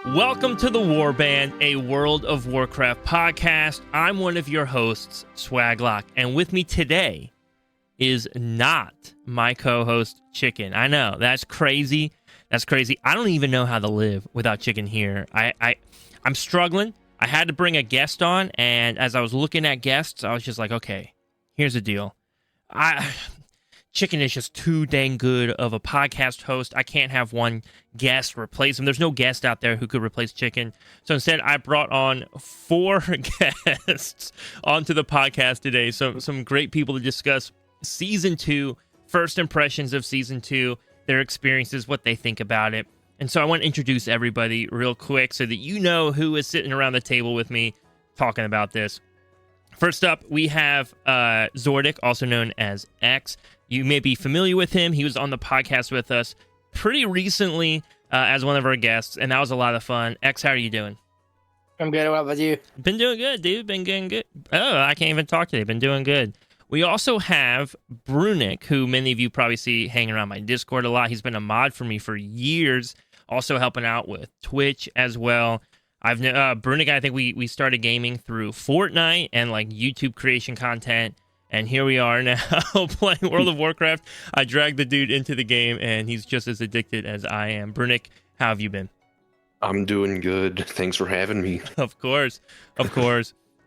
Welcome to the Warband, a World of Warcraft podcast. I'm one of your hosts, Swaglock, and with me today is not my co-host, Chicken. I know, that's crazy. That's crazy. I don't even know how to live without Chicken here. I'm struggling. I had to bring a guest on, and as I was looking at guests, I was just like, okay, here's the deal. Chicken is just too dang good of a podcast host. I can't have one guest replace him. There's no guest out there who could replace Chicken. So instead, I brought on 4 guests onto the podcast today. So some great people to discuss Season 2, first impressions of Season 2, their experiences, what they think about it. And so I want to introduce everybody real quick so that you know who is sitting around the table with me talking about this. First up, we have Zordic, also known as X. You may be familiar with him. He was on the podcast with us pretty recently as one of our guests, and that was a lot of fun. X, how are you doing? I'm good. What about you? Been doing good, dude. Been getting good. Oh, I can't even talk today. Been doing good. We also have Brunick, who many of you probably see hanging around my Discord a lot. He's been a mod for me for years, also helping out with Twitch as well. Brunick, I think we started gaming through Fortnite and like YouTube creation content. And here we are now playing World of Warcraft. I dragged the dude into the game, and he's just as addicted as I am. Brunick, how have you been? I'm doing good. Thanks for having me. Of course.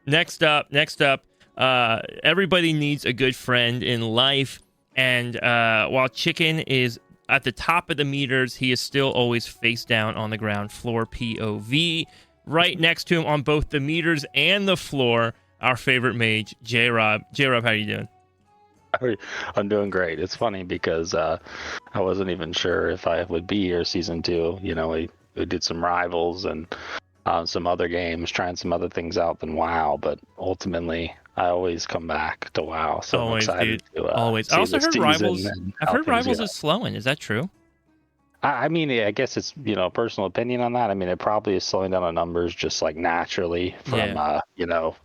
Next up, everybody needs a good friend in life. And while Chicken is at the top of the meters, he is still always face down on the ground floor POV. Right next to him on both the meters and the floor, our favorite mage, J-Rob. J-Rob, how are you doing? I'm doing great. It's funny because I wasn't even sure if I would be here Season 2. You know, we did some Rivals and some other games, trying some other things out than WoW, but ultimately I always come back to WoW. So always, I'm excited dude. to Always. I also heard Rivals. I've heard Rivals is slowing. Is that true? I mean, I guess it's, personal opinion on that. I mean, it probably is slowing down the numbers just like naturally from,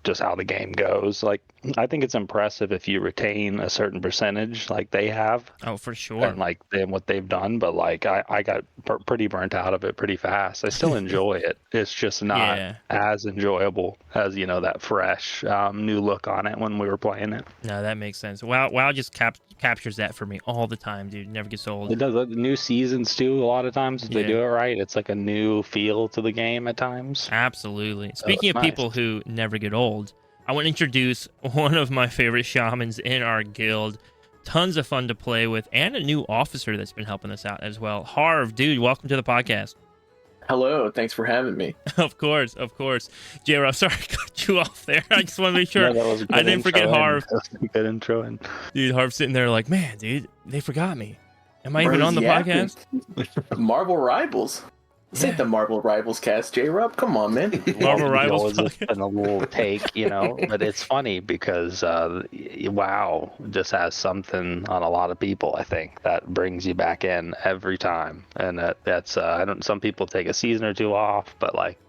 just how the game goes. Like, I think it's impressive if you retain a certain percentage like they have. Oh, for sure. And like what they've done. But like, I got pretty burnt out of it pretty fast. I still enjoy it. It's just not as enjoyable as, that fresh new look on it when we were playing it. No, that makes sense. WoW just captures that for me all the time, dude. Never gets old. It does. The new seasons too. A lot of times if they do it right, it's like a new feel to the game at times. Absolutely. Speaking of people who never get old, I want to introduce one of my favorite shamans in our guild. Tons of fun to play with, and a new officer that's been helping us out as well. Harv, dude, welcome to the podcast. Hello, thanks for having me. Of course. J-Rob, sorry I cut you off there. I just want to make sure I didn't forget Harv. That was a good intro. Dude, Harv's sitting there like, man, dude, they forgot me. Am I even on the podcast? Marvel Rivals. This ain't the Marvel Rivals cast, J-Rob. Come on, man. Marvel Rivals has been a little take, but it's funny because WoW just has something on a lot of people, I think, that brings you back in every time. And that's some people take a season or two off, but like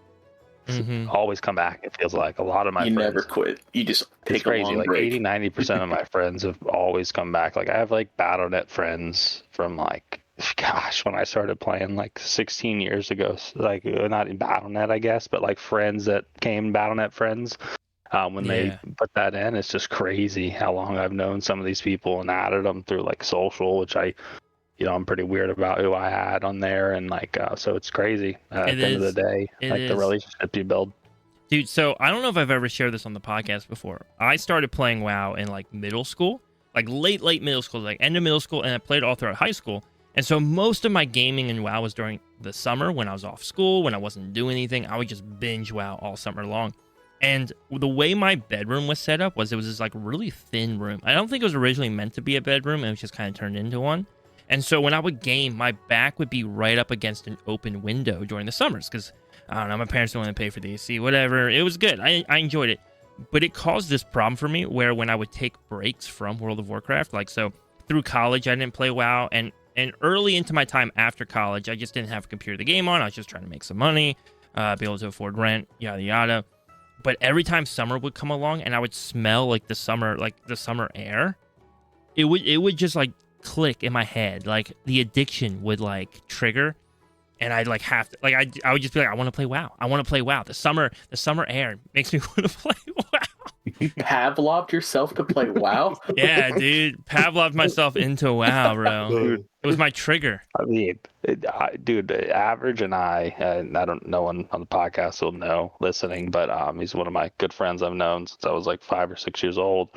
always come back. It feels like a lot of my friends never quit. You just take it's crazy. A long like break. 80-90% of my friends have always come back. Like I have like BattleNet friends from like, gosh, when I started playing like 16 years ago, like not in BattleNet, I guess, but like friends that came BattleNet friends. When they put that in, it's just crazy how long I've known some of these people and added them through like social, which I'm pretty weird about who I had on there. And like, so it's crazy at the end of the day, like the relationship you build. Dude, so I don't know if I've ever shared this on the podcast before. I started playing WoW in like middle school, like late middle school, like end of middle school, and I played all throughout high school. And so most of my gaming in WoW was during the summer when I was off school, when I wasn't doing anything. I would just binge WoW all summer long. And the way my bedroom was set up was it was this like really thin room. I don't think it was originally meant to be a bedroom. It was just kind of turned into one. And so when I would game, my back would be right up against an open window during the summers because, I don't know, my parents didn't want to pay for the AC, whatever. It was good. I enjoyed it. But it caused this problem for me where when I would take breaks from World of Warcraft, like so through college, I didn't play WoW. And early into my time after college, I just didn't have a computer to game on. I was just trying to make some money, be able to afford rent, yada, yada. But every time summer would come along and I would smell like the summer air, it would just like click in my head. Like the addiction would like trigger. and I'd like have to like I would just be like, I want to play WoW. I want to play WoW. The summer air makes me want to play WoW. Pavloved yourself to play WoW? Yeah, dude. Pavloved myself into WoW, bro. Dude. It was my trigger. I mean, dude, Average and I don't, no one on the podcast will know listening, but he's one of my good friends I've known since I was like 5 or 6 years old.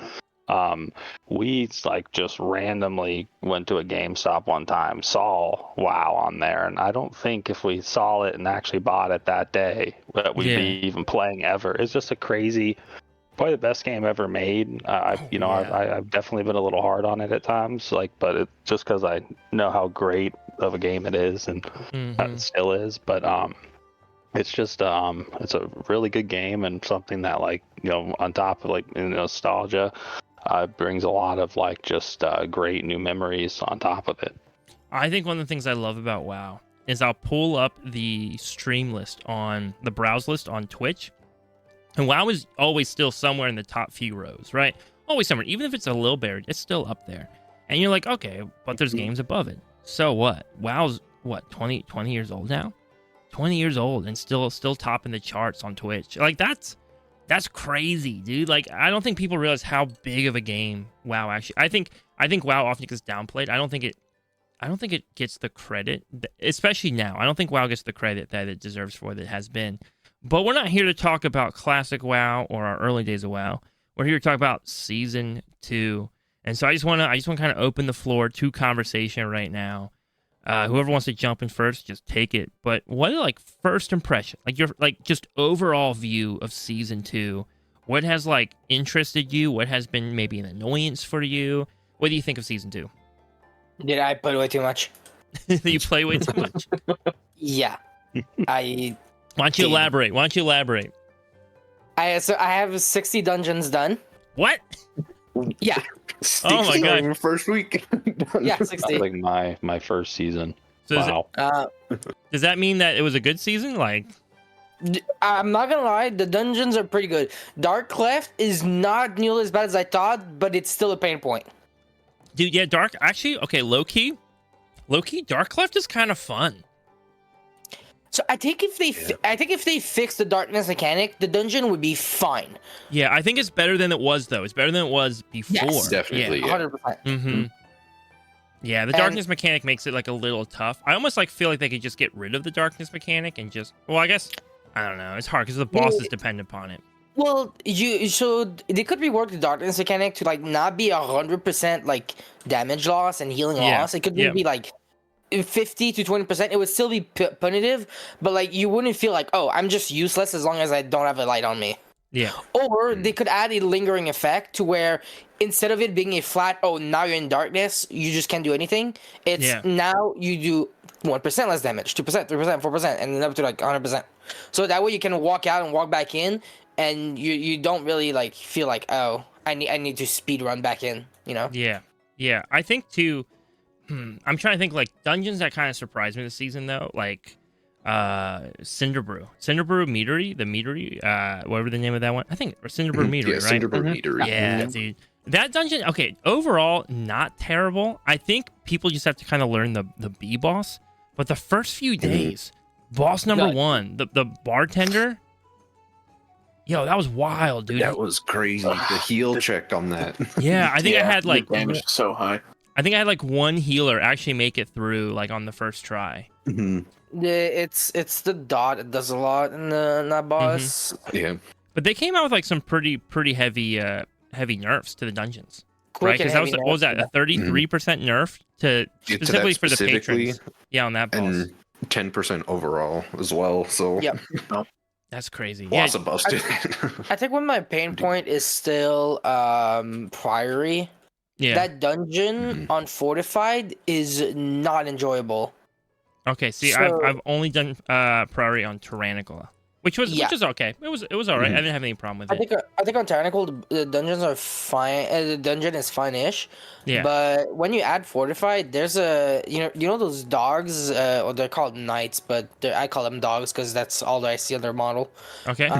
We like just randomly went to a GameStop one time, saw WoW on there, and I don't think if we saw it and actually bought it that day that we'd be even playing ever. It's just a crazy, probably the best game ever made. I've definitely been a little hard on it at times, like, but it's just because I know how great of a game it is, and it still is. But it's just it's a really good game, and something that, like, you know, on top of like nostalgia, brings a lot of like just great new memories on top of it. I think one of the things I love about WoW is I'll pull up the stream list on the browse list on Twitch. And WoW is always still somewhere in the top few rows, right? Always somewhere. Even if it's a little buried, it's still up there. And you're like, okay, but there's games above it. So what? WoW's, what, 20 years old now? 20 years old and still topping the charts on Twitch. Like, that's crazy, dude. Like, I don't think people realize how big of a game WoW actually... I think WoW often gets downplayed. I don't think it gets the credit, especially now. I don't think WoW gets the credit that it deserves for what it has been. But we're not here to talk about classic WoW or our early days of WoW. We're here to talk about Season 2. And so I just want to kind of open the floor to conversation right now. Whoever wants to jump in first, just take it. But what are, like, first impression? Like, your, like, just overall view of Season 2? What has, like, interested you? What has been maybe an annoyance for you? What do you think of Season 2? Did I play way too much? You play way too much? Yeah. Why don't you elaborate? I have 60 dungeons done. What? Yeah. Oh my god! Your first week. Yeah, 60. Like my first season. So Wow. Does that mean that it was a good season? Like, I'm not gonna lie, the dungeons are pretty good. Dark Cleft is not nearly as bad as I thought, but it's still a pain point. dude, yeah, okay, low key, Dark Cleft is kind of fun. So I think if they fix the darkness mechanic, the dungeon would be fine. Yeah, I think it's better than it was, though. It's better than it was before. Yes, definitely. 100%. Mm-hmm. Yeah, the darkness mechanic makes it like a little tough. I almost like feel like they could just get rid of the darkness mechanic and just, well, I guess, I don't know. It's hard because the bosses depend upon it. Well, so they could rework the darkness mechanic to like not be 100% like damage loss and healing loss. It could be like 50 to 20%. It would still be punitive, but like you wouldn't feel like, oh, I'm just useless as long as I don't have a light on me. Yeah. Or they could add a lingering effect to where instead of it being a flat, oh, now you're in darkness, you just can't do anything. It's now you do 1% less damage, 2%, 3%, 4%, and then up to like 100%. So that way you can walk out and walk back in, and you don't really like feel like, oh, I need to speed run back in, you know? Yeah. Yeah. I think too, I'm trying to think like dungeons that kind of surprised me this season though, like Cinderbrew Meadery, whatever the name of that one. I think or Cinderbrew Meadery, right? Cinderbrew Meadery. Yeah, dude. That dungeon, okay, overall not terrible. I think people just have to kind of learn the B boss, but the first few days, boss number 1, the bartender, yo, that was wild, dude. That was crazy. The heal check on that. Yeah, I think I had like damage so high. I think I had like one healer actually make it through like on the first try. It's the dot that does a lot in that boss. Yeah. But they came out with like some pretty heavy nerfs to the dungeons. Quick right? Because that was, what was that, a 33% nerf to specifically for the patrons. Yeah, on that boss. And 10% overall as well. So yep. That's crazy. Lots of busted. I think one of my pain point is still Priory. Yeah. That dungeon on Fortified is not enjoyable. Okay, see, I've only done Priory on Tyrannical, which was okay. It was all right. I didn't have any problem with it. I think on Tyrannical the dungeons are fine. The dungeon is fine-ish. Yeah. But when you add Fortified, there's you know those dogs, or they're called knights, but I call them dogs because that's all that I see on their model. Okay.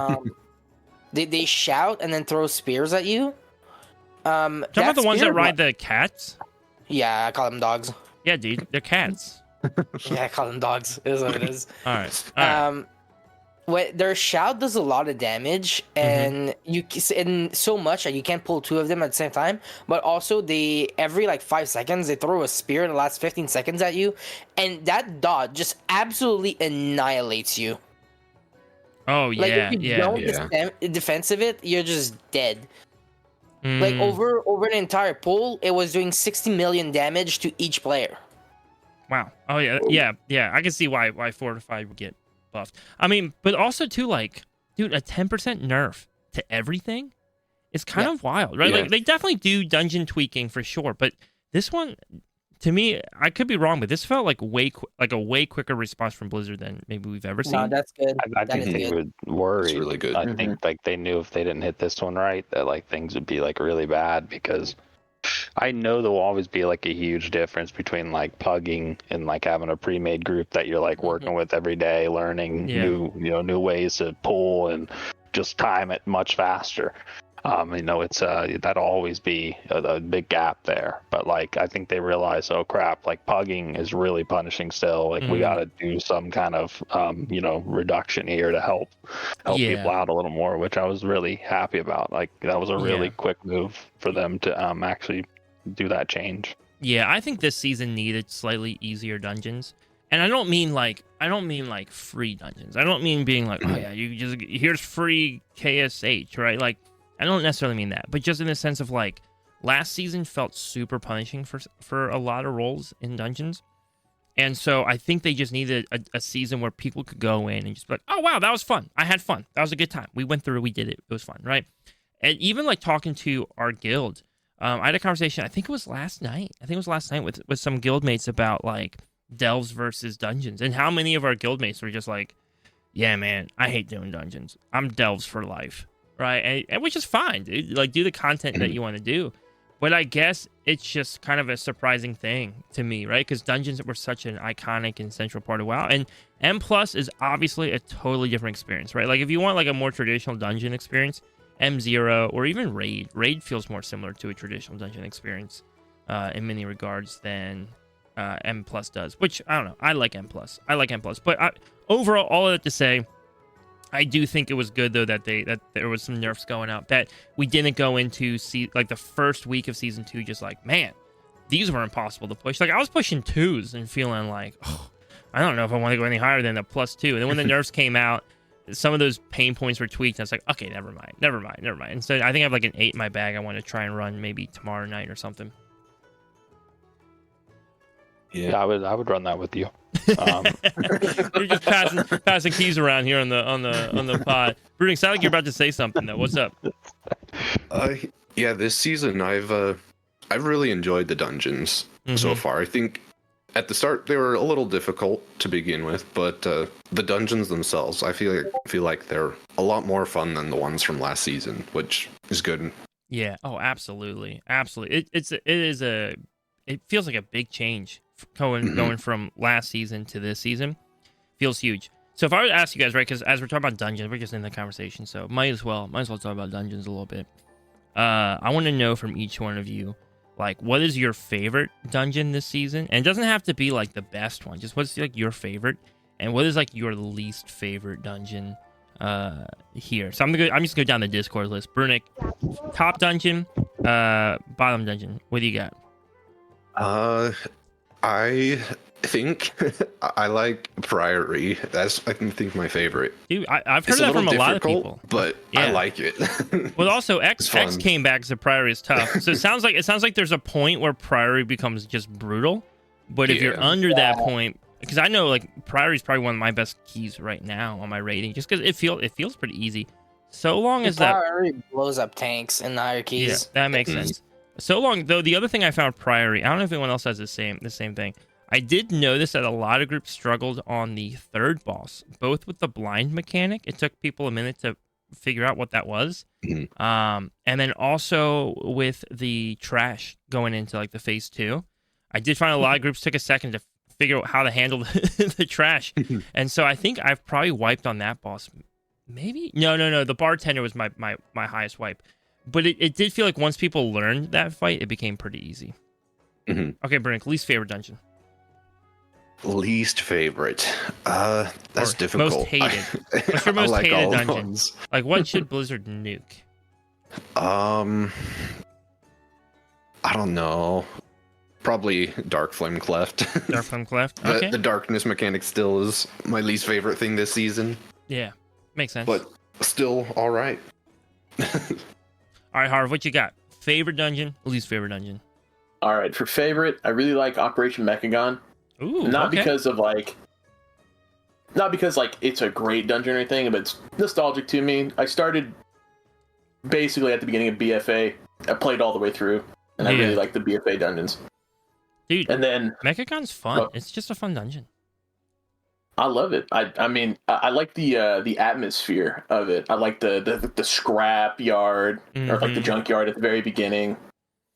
They shout and then throw spears at you. Talking about the ones that ride the cats? Yeah, I call them dogs. Yeah, dude, they're cats. Yeah, I call them dogs. It is what it is. All right. Their shout does a lot of damage, and and so much that you can't pull two of them at the same time. But also, they every like 5 seconds they throw a spear in the last 15 seconds at you, and that dot just absolutely annihilates you. Oh Like yeah, if you yeah. don't defensive it, you're just dead. Mm. Like over an entire pool, it was doing 60 million damage to each player. Wow. Oh yeah. I can see why Fortify would get buffed. I mean, but also too, like, dude, a 10% nerf to everything is kind of wild, right? Yeah. Like, they definitely do dungeon tweaking for sure, but this one, to me, I could be wrong, but this felt like a way quicker response from Blizzard than maybe we've ever seen. No, that's good. I That think is they good. would worry. It's really good. I think like they knew if they didn't hit this one right, that like things would be like really bad, because I know there will always be like a huge difference between like pugging and like having a pre-made group that you're like working with every day, learning new ways to pull and just time it much faster. It's that'll always be a big gap there. But like I think they realize, oh crap, like pugging is really punishing still. Like we got to do some kind of reduction here to help people out a little more, which I was really happy about. Like that was a really quick move for them to actually do that change. Yeah, I think this season needed slightly easier dungeons. And I don't mean like free dungeons. I don't mean being like, oh yeah, here's free KSH, right? Like I don't necessarily mean that, but just in the sense of like last season felt super punishing for a lot of roles in dungeons. And so I think they just needed a season where people could go in and just be like, oh wow, that was fun. I had fun. That was a good time. We went through, we did it. It was fun, right? And even like talking to our guild, I had a conversation, I think it was last night with some guildmates about like delves versus dungeons, and how many of our guildmates were just like, yeah man, I hate doing dungeons. I'm delves for life. Right, and which is fine, dude. Like, do the content that you want to do. But I guess it's just kind of a surprising thing to me, right? Because dungeons were such an iconic and central part of WoW. And M+ is obviously a totally different experience, right? Like, if you want, like, a more traditional dungeon experience, M0 or even Raid feels more similar to a traditional dungeon experience in many regards than M+ does. Which, I don't know. I like M+. But overall, all of that to say, I do think it was good though that there was some nerfs going out, that we didn't go into the first week of season 2 just like, man, these were impossible to push. Like I was pushing 2s and feeling like, oh, I don't know if I want to go any higher than a +2. And then when the nerfs came out, some of those pain points were tweaked. And I was like, okay, never mind. And so I think I have like an 8 in my bag. I want to try and run maybe tomorrow night or something. Yeah, I would run that with you. We're just passing keys around here on the pod. Brooding, sound like you're about to say something though. What's up? Yeah, this season I've really enjoyed the dungeons so far. I think at the start they were a little difficult to begin with, but the dungeons themselves, I feel like they're a lot more fun than the ones from last season, which is good. Yeah. Oh, absolutely. It feels like a big change going from last season to this season. Feels huge. So if I were to ask you guys, right, because as we're talking about dungeons, we're just in the conversation, so might as well talk about dungeons a little bit. I want to know from each one of you, like, what is your favorite dungeon this season? And it doesn't have to be like the best one. Just what's like your favorite, and what is like your least favorite dungeon here. So I'm just gonna go down the Discord list. Brunick, top dungeon, bottom dungeon. What do you got? I think I like Priory. That's, I think, my favorite. Dude, I've heard that from a lot of people, but yeah. I like it. Well, also X came back as a Priory is tough. So it sounds like there's a point where Priory becomes just brutal. But if you're under that point, because I know like Priory is probably one of my best keys right now on my rating, just because it feels pretty easy. So long as that Priory blows up tanks and the higher keys. Yeah, that makes sense. So long though, the other thing I found Priory, I don't know if anyone else has the same thing. I did notice that a lot of groups struggled on the third boss, both with the blind mechanic. It took people a minute to figure out what that was. And then also with the trash going into like the phase 2. I did find a lot of groups took a second to figure out how to handle the trash. And so I think I've probably wiped on that boss. Maybe? No. The bartender was my highest wipe. But it did feel like once people learned that fight, it became pretty easy. Okay, Brink, least favorite dungeon. Least favorite. That's Or difficult. most hated. What's your I most like hated all dungeon? ones. Like, what should Blizzard nuke? I don't know. Probably Dark Flame Cleft. Dark Flame Cleft? Okay. The darkness mechanic still is my least favorite thing this season, Yeah. Makes sense. but still all right. All right, Harv, what you got? Favorite dungeon, least favorite dungeon? All right, for favorite, I really like Operation Mechagon. Ooh, Not okay. because it's a great dungeon or anything, but it's nostalgic to me. I started basically at the beginning of BFA. I played all the way through, and I really like the BFA dungeons. Dude, And then Mechagon's fun. It's just a fun dungeon. I love it. I mean, I like the atmosphere of it. I like the scrap yard or like the junkyard at the very beginning,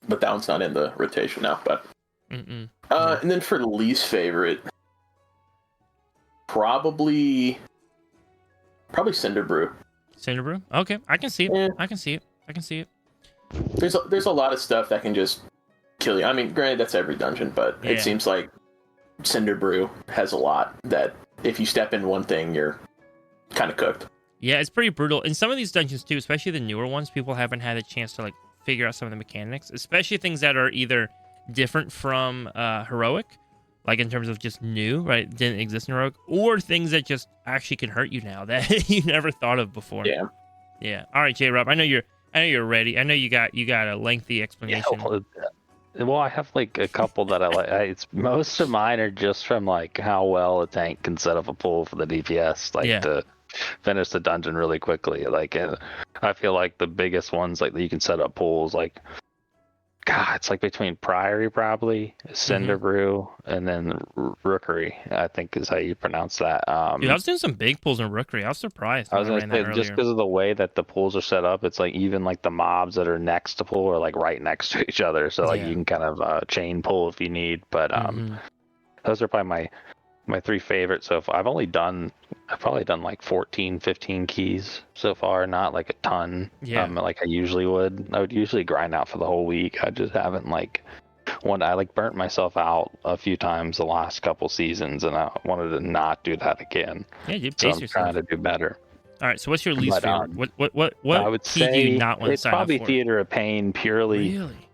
but that one's not in the rotation now. But and then for the least favorite, probably Cinder Brew. Cinder Brew? Okay, I can see it. Yeah. I can see it. There's a lot of stuff that can just kill you. I mean, granted, that's every dungeon, but it seems like Cinder Brew has a lot that if you step in one thing, you're kind of cooked. Yeah, it's pretty brutal. In some of these dungeons, too, especially the newer ones, people haven't had a chance to, like, figure out some of the mechanics, especially things that are either different from Heroic, like in terms of just new, right, didn't exist in Heroic, or things that just actually can hurt you now that you never thought of before. Yeah. Yeah. All right, J-Rob, I know you're ready. I know you got a lengthy explanation. Yeah, well, I have like a couple that I like. It's most of mine are just from like how well a tank can set up a pool for the DPS, like to finish the dungeon really quickly. Like, I feel like the biggest ones like that you can set up pools, like, God, it's like between Priory probably, Cinder Brew, and then Rookery, I think is how you pronounce that. Dude, I was doing some big pulls in Rookery. I was surprised. I was gonna say, just because of the way that the pools are set up, it's like even like the mobs that are next to pool are like right next to each other, so like you can kind of chain pull if you need. But those are probably my three favorites. So I've probably done like 14, 15 keys so far, not like a ton. Like I usually would. I would usually grind out for the whole week. I just haven't like I like burnt myself out a few times the last couple seasons, and I wanted to not do that again. Yeah, you so pace I'm yourself. trying to do better. All right, so what's your least favorite? What I would key say do you not want to it's sign up probably for? Theater of Pain purely. Really?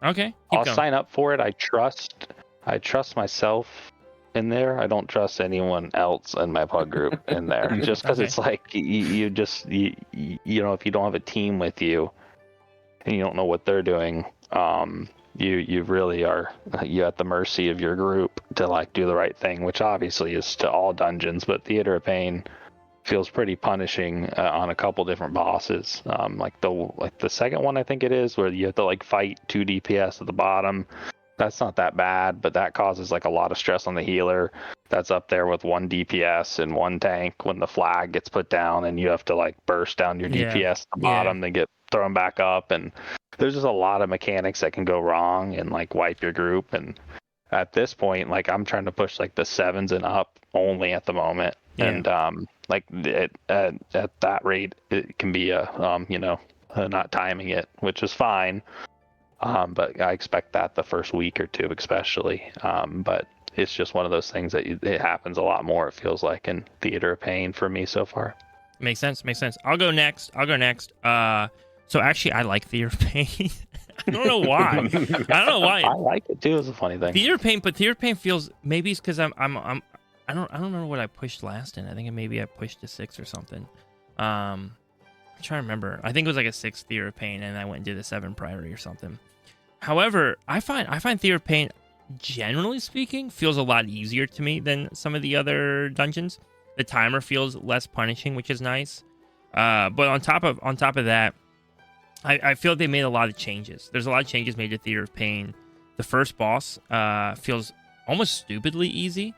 Okay. I'll sign up for it. I trust myself in there. I don't trust anyone else in my pug group in there, just because it's like you know, if you don't have a team with you and you don't know what they're doing, you really are at the mercy of your group to like do the right thing, which obviously is to all dungeons, but Theater of Pain feels pretty punishing on a couple different bosses. Like the second one I think it is, where you have to like fight 2 DPS at the bottom. That's not that bad, but that causes like a lot of stress on the healer. That's up there with 1 DPS and 1 tank when the flag gets put down and you have to like burst down your DPS at the bottom, then get thrown back up. And there's just a lot of mechanics that can go wrong and like wipe your group. And at this point, like I'm trying to push like the 7s and up only at the moment. And like at that rate, it can be not timing it, which is fine. But I expect that the first week or two, especially. But it's just one of those things that it happens a lot more, it feels like, in Theater of Pain for me so far. Makes sense. I'll go next. So actually, I like Theater of Pain. I don't know why. I like it too. It's a funny thing. Theater of Pain feels, maybe it's because I don't remember what I pushed last in. I think maybe I pushed a 6 or something. I'm trying to remember. I think it was like a 6 Theater of Pain, and I went and did a 7 Priory or something. However, I find Theater of Pain, generally speaking, feels a lot easier to me than some of the other dungeons. The timer feels less punishing, which is nice. But on top of that, I feel like they made a lot of changes. There's a lot of changes made to Theater of Pain. The first boss feels almost stupidly easy.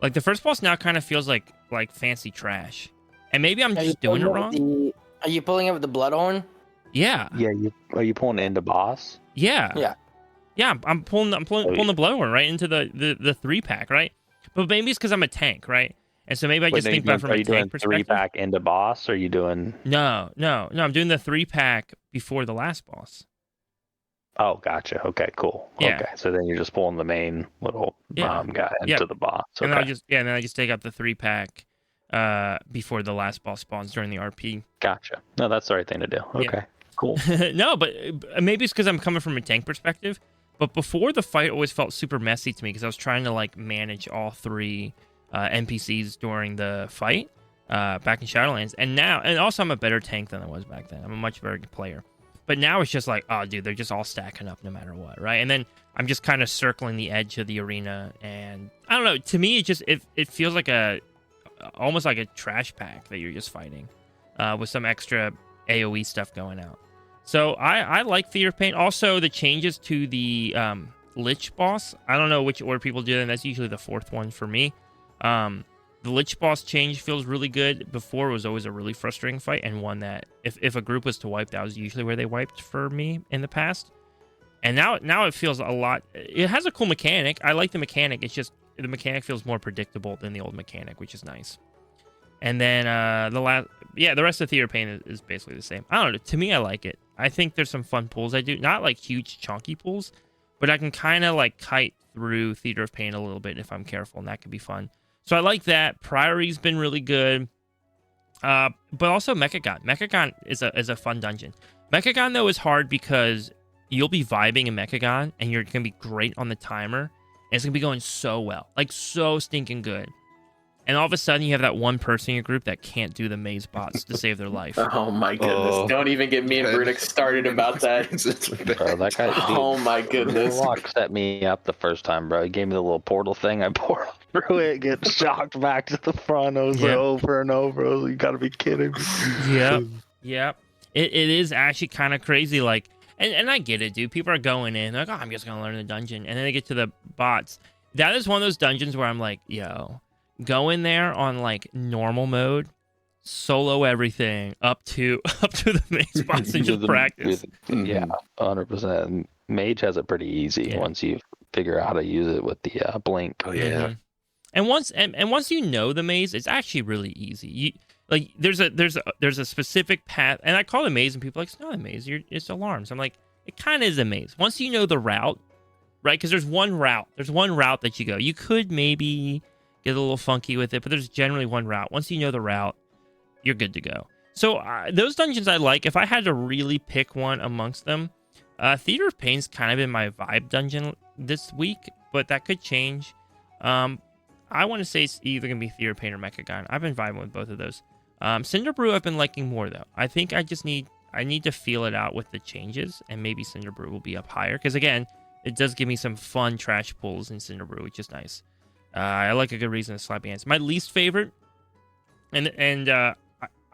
Like the first boss now kind of feels like fancy trash. And maybe I'm just doing it wrong. Are you pulling up with the Bloodhorn? Yeah. Yeah. Are you pulling it into boss? Yeah. I'm pulling the Bloodhorn right into the 3-pack, right? But maybe it's because I'm a tank, right? And so maybe I just think about it from a tank perspective. Are you doing 3-pack into boss, or are you doing? No. I'm doing the 3-pack before the last boss. Oh, gotcha. Okay, cool. Yeah. Okay, so then you're just pulling the main little guy into the boss. Okay. And then I just take out the 3-pack before the last boss spawns during the RP. Gotcha. No, that's the right thing to do. Okay, cool. No, but maybe it's because I'm coming from a tank perspective. But before, the fight always felt super messy to me because I was trying to like manage all 3 NPCs during the fight back in Shadowlands. And also I'm a better tank than I was back then. I'm a much better player. But now it's just like, oh, dude, they're just all stacking up no matter what, right? And then I'm just kind of circling the edge of the arena, and I don't know. To me, it feels like almost like a trash pack that you're just fighting with some extra AOE stuff going out. So I like Theater of Pain. Also, the changes to the Lich boss. I don't know which order people do them. That's usually the 4th one for me. The Lich boss change feels really good. Before, it was always a really frustrating fight, and one that if a group was to wipe, that was usually where they wiped for me in the past. And now it feels a lot. It has a cool mechanic. I like the mechanic. It's just the mechanic feels more predictable than the old mechanic, which is nice. And then the rest of Theater of Pain is basically the same. I don't know. To me, I like it. I think there's some fun pulls I do. Not like huge chunky pulls, but I can kind of like kite through Theater of Pain a little bit if I'm careful, and that can be fun. So I like that. Priory's been really good. But also Mechagon. Mechagon is a fun dungeon. Mechagon, though, is hard because you'll be vibing in Mechagon, and you're going to be great on the timer, and it's going to be going so well. Like, so stinking good. And all of a sudden, you have that one person in your group that can't do the maze bots to save their life. Oh my goodness! Don't even get me and Brunik started about that. Bro, that guy. Oh my goodness! Warlock set me up the first time, bro. He gave me the little portal thing. I poured through it, get shocked back to the front. I was like over and over. I was like, you gotta be kidding me. Yep. It is actually kind of crazy. Like, and I get it, dude. People are going in like, oh, I'm just gonna learn the dungeon, and then they get to the bots. That is one of those dungeons where I'm like, yo. Go in there on like normal mode, solo everything up to the main spots and just practice. Yeah, 100%. Mage has it pretty easy once you figure out how to use it with the blink. Oh yeah. Mm-hmm. And once you know the maze, it's actually really easy. There's a specific path, and I call it a maze, and people are like, it's not a maze, it's alarms. I'm like, it kind of is a maze. Once you know the route, right? Because there's one route that you go. You could maybe get a little funky with it, but there's generally one route. Once you know the route, you're good to go. So those dungeons I like. If I had to really pick one amongst them, Theater of Pain's kind of been my vibe dungeon this week, but that could change. I want to say it's either going to be Theater of Pain or Mechagon. I've been vibing with both of those. Cinder Brew I've been liking more, though. I think I need to feel it out with the changes, and maybe Cinder Brew will be up higher, because again, it does give me some fun trash pulls in Cinder Brew, which is nice. I like a good reason to slap hands. My least favorite, and I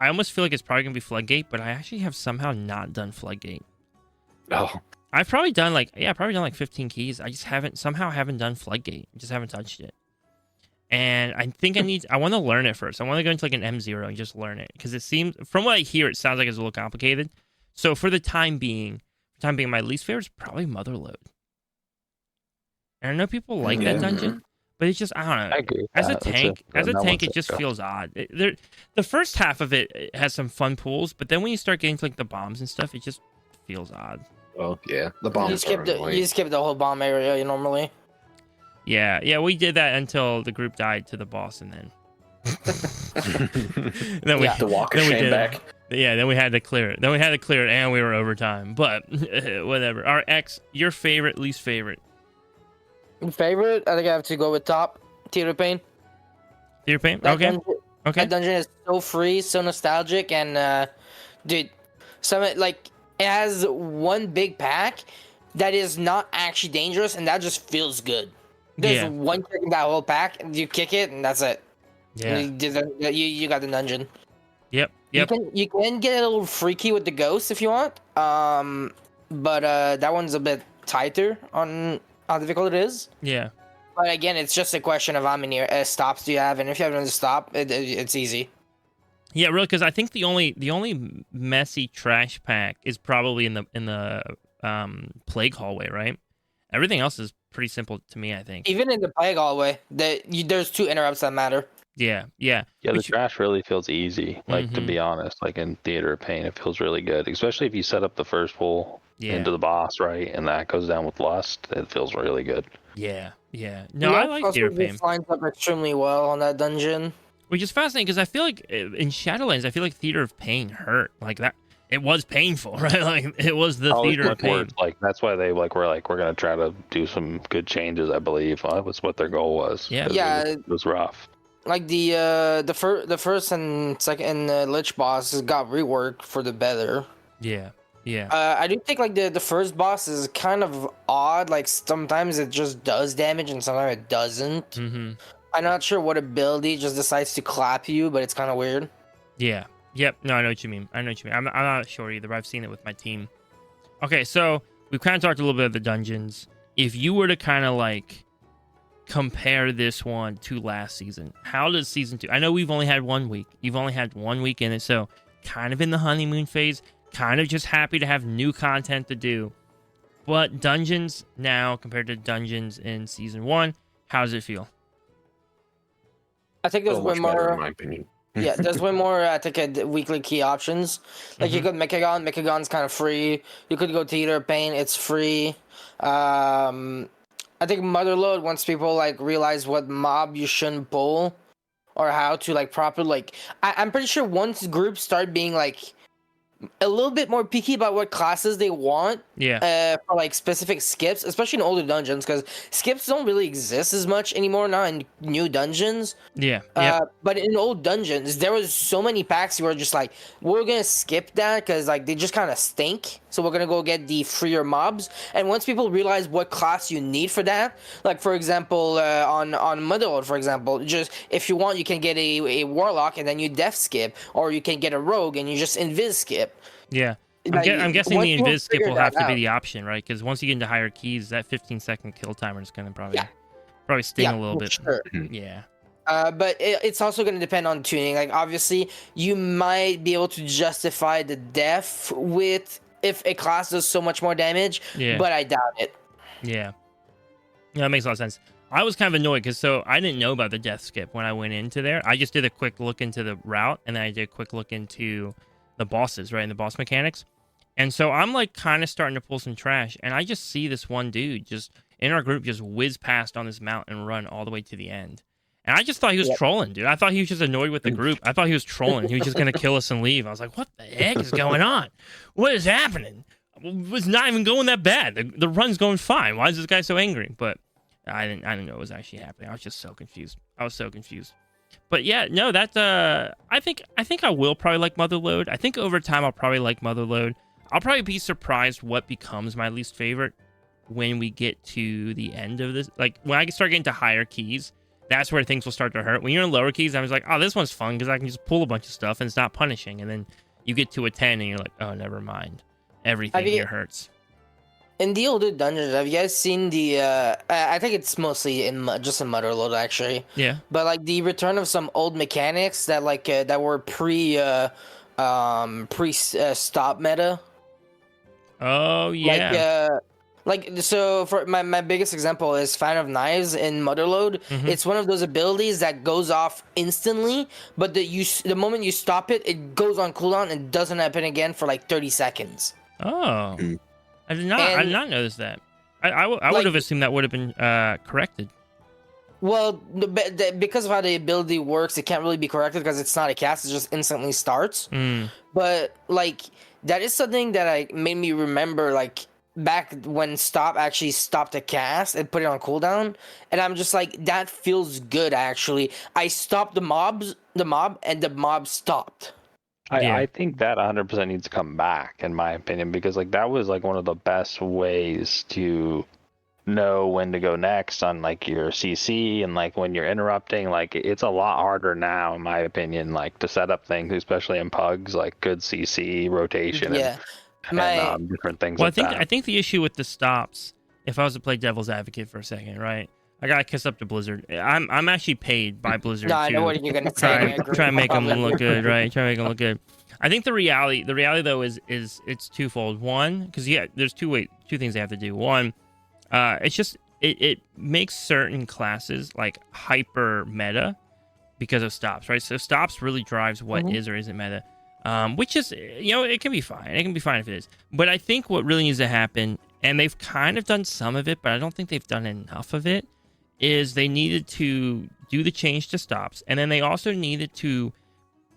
almost feel like it's probably gonna be Floodgate, but I actually have somehow not done Floodgate. Oh, I've probably done like 15 keys. I just haven't done Floodgate. I just haven't touched it. And I think I want to learn it first. I want to go into like an M0 and just learn it, because it seems, from what I hear, it sounds like it's a little complicated. So for the time being, my least favorite is probably Motherlode. And I know people like that dungeon. But it's just, I don't know. I agree. As a tank, it just feels odd. The first half of it has some fun pulls, but then when you start getting to like the bombs and stuff, it just feels odd. Oh yeah, the bombs. You skip the whole bomb area normally. Yeah, we did that until the group died to the boss, and then then we had to walk a shame back. Yeah, then we had to clear it. And we were overtime. But whatever. Our X, your favorite, least favorite. Favorite? I think I have to go with top. Theater of Pain. Theater of Pain? Okay. That dungeon is so free, so nostalgic, and dude, it has one big pack that is not actually dangerous, and that just feels good. There's one kick in that whole pack, and you kick it, and that's it. Yeah. You got the dungeon. Yep. You can get a little freaky with the ghosts if you want. But that one's a bit tighter on how difficult it is. Yeah. But again, it's just a question of how many stops do you have, and if you have another stop, it's easy. Yeah, really, because I think the only messy trash pack is probably in the plague hallway, right? Everything else is pretty simple to me, I think. Even in the plague hallway, there's 2 interrupts that matter. Yeah. The trash really feels easy. To be honest, like in Theater of Pain, it feels really good, especially if you set up the first pull into the boss, right? And that goes down with Lust. It feels really good. Yeah. No, I like Theater of Pain. Lines up extremely well on that dungeon. Which is fascinating because I feel like in Shadowlands, I feel like Theater of Pain hurt. Like that, it was painful, right? Like it was the Theater of Pain. Like that's why they were gonna try to do some good changes. I believe that was what their goal was. Yeah. It was rough. Like the first and second Lich bosses got reworked for the better. Yeah. I do think like the first boss is kind of odd. Like sometimes it just does damage and sometimes it doesn't. Mm-hmm. I'm not sure what ability just decides to clap you, but it's kind of weird. Yeah. Yep. No, I know what you mean. I'm not sure either, but I've seen it with my team. Okay, so we've kind of talked a little bit of the dungeons. If you were to kind of like compare this one to last season, how does season 2? I know we've only had 1 week. You've only had 1 week in it, so kind of in the honeymoon phase. Kind of just happy to have new content to do. But dungeons now compared to dungeons in season 1, how does it feel? I think there's way more, in my opinion. Yeah, there's way more, I think, weekly key options. Like, you could Mechagon. Mechagon's kind of free. You could go Theater of Pain. It's free. I think Motherload, once people, like, realize what mob you shouldn't pull or how to, like, properly, like... I'm pretty sure once groups start being, like... a little bit more picky about what classes they want for like specific skips, especially in older dungeons, because skips don't really exist as much anymore now in new dungeons. But in old dungeons there was so many packs you were just like, we're gonna skip that because like they just kind of stink, so we're gonna go get the freer mobs. And once people realize what class you need for that, like for example on Motherlode, for example, just if you want you can get a warlock and then you def skip, or you can get a rogue and you just invis skip. Yeah. I'm guessing the invis skip will have to be the option, right? Because once you get into higher keys, that 15-second kill timer is going to probably sting a little bit. Sure. Yeah. But it's also going to depend on tuning. Like, obviously, you might be able to justify the def with if a class does so much more damage, but I doubt it. Yeah. That makes a lot of sense. I was kind of annoyed because I didn't know about the death skip when I went into there. I just did a quick look into the route, and then I did a quick look into the bosses, right, and the boss mechanics. And so I'm like kind of starting to pull some trash, and I just see this one dude just in our group just whiz past on this mount and run all the way to the end. And I just thought he was trolling, dude. I thought he was just annoyed with the group. I thought he was trolling. He was just going to kill us and leave. I was like, what the heck is going on? What is happening? It was not even going that bad. The run's going fine. Why is this guy so angry? But I didn't know it was actually happening. I was just so confused. But yeah, no, that's I think I will probably like Motherlode. I think over time I'll probably like Motherlode. I'll probably be surprised what becomes my least favorite when we get to the end of this. Like when I start getting to higher keys, that's where things will start to hurt. When you're in lower keys, I was like, oh, this one's fun because I can just pull a bunch of stuff and it's not punishing. And then you get to a 10 and you're like, oh, never mind. Everything here hurts. In the older dungeons, have you guys seen the? I think it's mostly just in Motherlode actually. Yeah. But like the return of some old mechanics that like that were pre stop meta. Oh yeah. Like so for my biggest example is Fan of Knives in Motherlode. Mm-hmm. It's one of those abilities that goes off instantly, but the moment you stop it, it goes on cooldown and doesn't happen again for like 30 seconds. Oh. I did not notice that. I would have assumed that would have been corrected. Well, because of how the ability works, it can't really be corrected because it's not a cast. It just instantly starts. But like that is something that made me remember like back when Stop actually stopped a cast and put it on cooldown, and I'm just like, that feels good. Actually, I stopped the mob, and the mob stopped. I think that 100% needs to come back, in my opinion, because like that was like one of the best ways to know when to go next on like your CC, and like when you're interrupting, like it's a lot harder now, in my opinion, like to set up things, especially in pugs, like good CC rotation and different things. Well, I think the issue with the stops, if I was to play devil's advocate for a second, right? I gotta kiss up to Blizzard. I'm actually paid by Blizzard I know what you're gonna say. Try and make them look good, right? Try and make them look good. I think the reality though is it's twofold. One, because there's two things they have to do. One, it's just it makes certain classes like hyper meta because of stops, right? So stops really drives what is or isn't meta. which is, it can be fine. It can be fine if it is. But I think what really needs to happen, and they've kind of done some of it, but I don't think they've done enough of it, is they needed to do the change to stops, and then they also needed to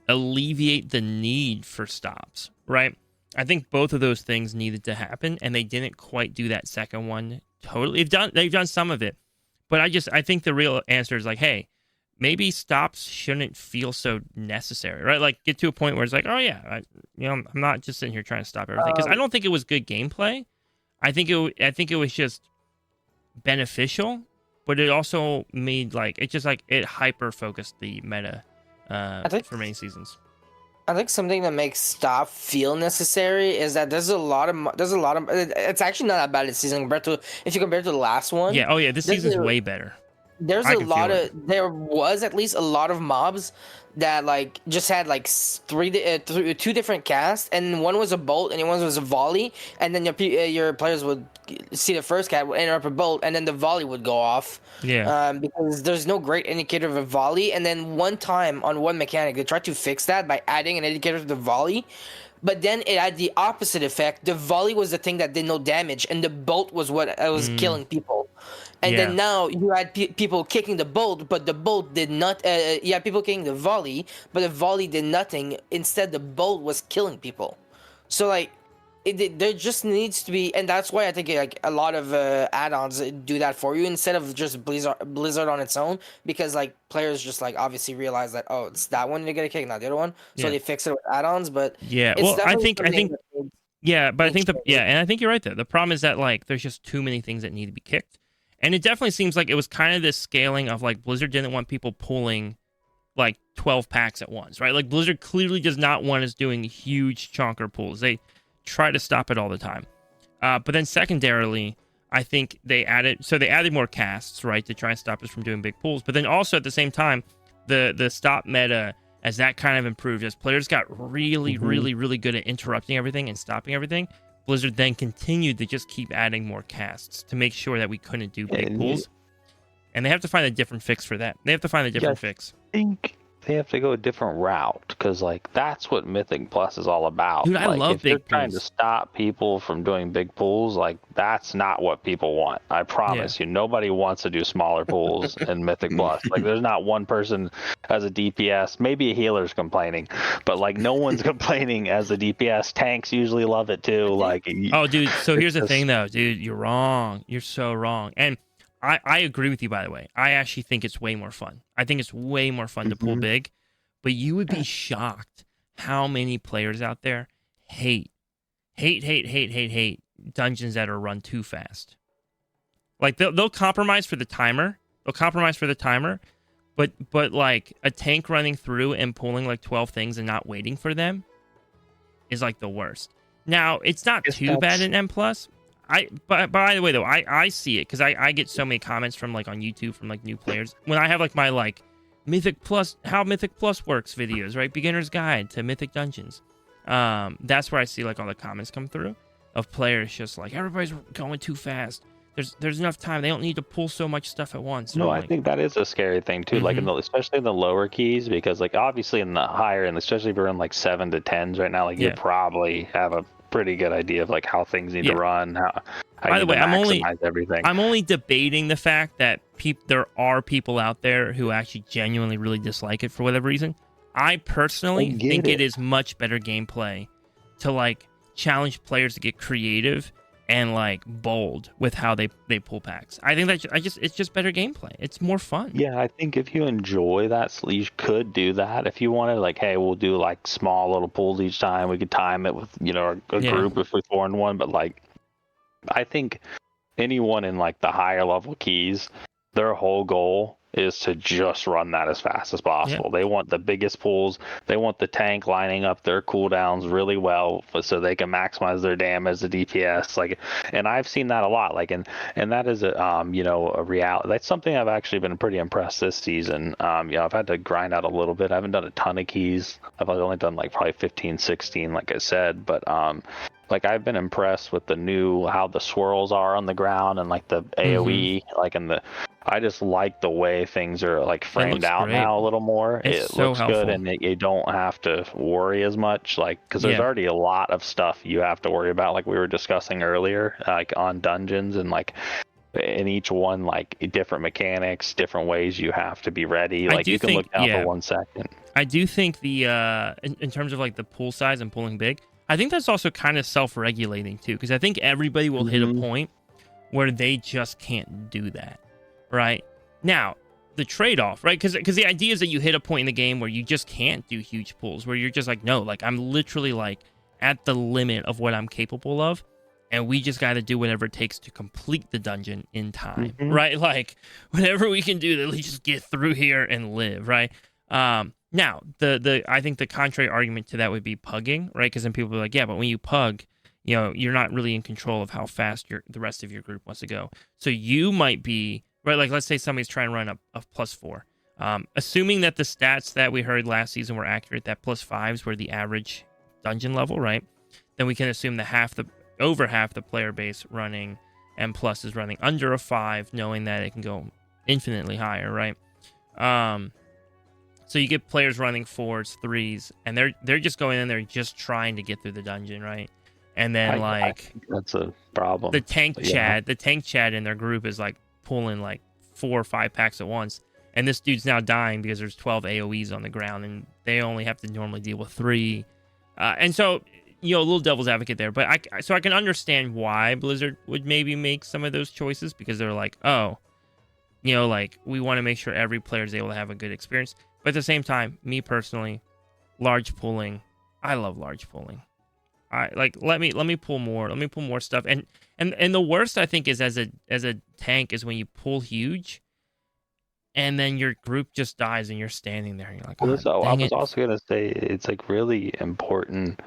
alleviate the need for stops, right? I think both of those things needed to happen, and they didn't quite do that second one totally. They've done some of it, but I think the real answer is like, hey, maybe stops shouldn't feel so necessary, right? Like, get to a point where it's like, oh yeah, I'm not just sitting here trying to stop everything, because I don't think it was good gameplay. I think it was just beneficial, but it also made it hyper focused the meta for many seasons. I think something that makes stop feel necessary is that there's a lot of it's actually not that bad this season if you compare to the last one. Yeah, oh yeah, this season's way better. There was at least a lot of mobs that like just had like two different casts, and one was a bolt and one was a volley, and then your players would see the first cast would interrupt a bolt, and then the volley would go off. Yeah. Because there's no great indicator of a volley, and then one time on one mechanic they tried to fix that by adding an indicator to the volley. But then it had the opposite effect. The volley was the thing that did no damage, and the bolt was what was killing people. And then now you had people kicking the bolt, but the bolt did not. You had people kicking the volley, but the volley did nothing. Instead, the bolt was killing people. So like, there just needs to be, and that's why I think like a lot of add-ons do that for you instead of just Blizzard on its own, because like players just like obviously realize that, oh, it's that one they get a kick, not the other one, so they fix it with add-ons. But I think and I think you're right there. The problem is that like there's just too many things that need to be kicked, and it definitely seems like it was kind of this scaling of like Blizzard didn't want people pulling like 12 packs at once, right? Like Blizzard clearly does not want us doing huge chonker pulls. They try to stop it all the time. But then secondarily, I think they added more casts, right, to try and stop us from doing big pulls. But then also at the same time, the stop meta, as that kind of improved, as players got really, really, really good at interrupting everything and stopping everything, Blizzard then continued to just keep adding more casts to make sure that we couldn't do big pulls. And they have to find a different fix for that. They have to find a different fix. I think they have to go a different route, because like that's what Mythic Plus is all about. Dude, I love if you're big pulls. trying to stop people from doing big pulls, like that's not what people want. I promise you, nobody wants to do smaller pulls in Mythic Plus. Like there's not one person as a DPS, maybe a healer's complaining, but like no one's complaining as a DPS. Tanks usually love it too. Like, oh dude, so here's the thing though, dude, you're wrong. You're so wrong. And I agree with you, by the way. I actually think it's way more fun. I think it's way more fun to pull big, but you would be shocked how many players out there hate dungeons that are run too fast. Like they'll compromise for the timer. But like a tank running through and pulling like 12 things and not waiting for them is like the worst. Now, it's not too bad in M+. But by the way, though, I see it because I get so many comments from like on YouTube from like new players when I have like my like Mythic Plus, how Mythic Plus works videos, right? Beginner's Guide to Mythic Dungeons. That's where I see like all the comments come through of players just like everybody's going too fast. There's enough time. They don't need to pull so much stuff at once. No, I think that is a scary thing too. Like especially in the lower keys, because like obviously in the higher, and especially if you're in like 7 to 10s right now, like you probably have a pretty good idea of like how things need to run, how by the way, everything. I'm only debating the fact that there are people out there who actually genuinely really dislike it for whatever reason. I personally think it is much better gameplay to like challenge players to get creative and like bold with how they pull packs. I think it's just better gameplay. It's more fun. Yeah, I think if you enjoy that, you could do that. If you wanted, like, hey, we'll do like small little pulls each time. We could time it with a group if we form one. But like, I think anyone in like the higher level keys, their whole goal is to just run that as fast as possible. They want the biggest pulls. They want the tank lining up their cooldowns really well so they can maximize their damage, the DPS. Like, and I've seen that a lot. Like, and that is a reality. That's something I've actually been pretty impressed this season. I've had to grind out a little bit. I haven't done a ton of keys. I've only done like probably 15, 16, like I said. But like I've been impressed with how the swirls are on the ground and like the AoE, like in the. I just like the way things are like framed out now a little more. It's it so looks helpful. good, and you don't have to worry as much, like, because there's already a lot of stuff you have to worry about, like we were discussing earlier, like on dungeons, and like in each one, like different mechanics, different ways you have to be ready. Like you can look down for 1 second. I do think the in terms of like the pool size and pulling big, I think that's also kind of self-regulating too, because I think everybody will hit a point where they just can't do that. Right now, the trade-off, right? Because the idea is that you hit a point in the game where you just can't do huge pulls, where you're just like, no, like I'm literally like at the limit of what I'm capable of, and we just got to do whatever it takes to complete the dungeon in time, right? Like whatever we can do to at least just get through here and live, right? Now, I think the contrary argument to that would be pugging, right? Because then people are like, yeah, but when you pug, you know, you're not really in control of how fast the rest of your group wants to go. So you might be right, like let's say somebody's trying to run a +4. Assuming that the stats that we heard last season were accurate, that +5s were the average dungeon level, right? Then we can assume that over half the player base running M+ is running under a 5, knowing that it can go infinitely higher, right? So you get players running 4s, 3s, and they're just going in there just trying to get through the dungeon, right? And then I think that's a problem. The tank Chad in their group is like pulling like 4 or 5 packs at once, and this dude's now dying because there's 12 AoEs on the ground, and they only have to normally deal with 3. And so, you know, a little devil's advocate there, but I can understand why Blizzard would maybe make some of those choices, because they're like, oh, you know, like we want to make sure every player is able to have a good experience. But at the same time, me personally, large pulling, I love large pulling. I like let me pull more. Let me pull more stuff. And the worst I think is as a tank is when you pull huge, and then your group just dies and you're standing there and you're like, oh, so I was also gonna say it's like really important.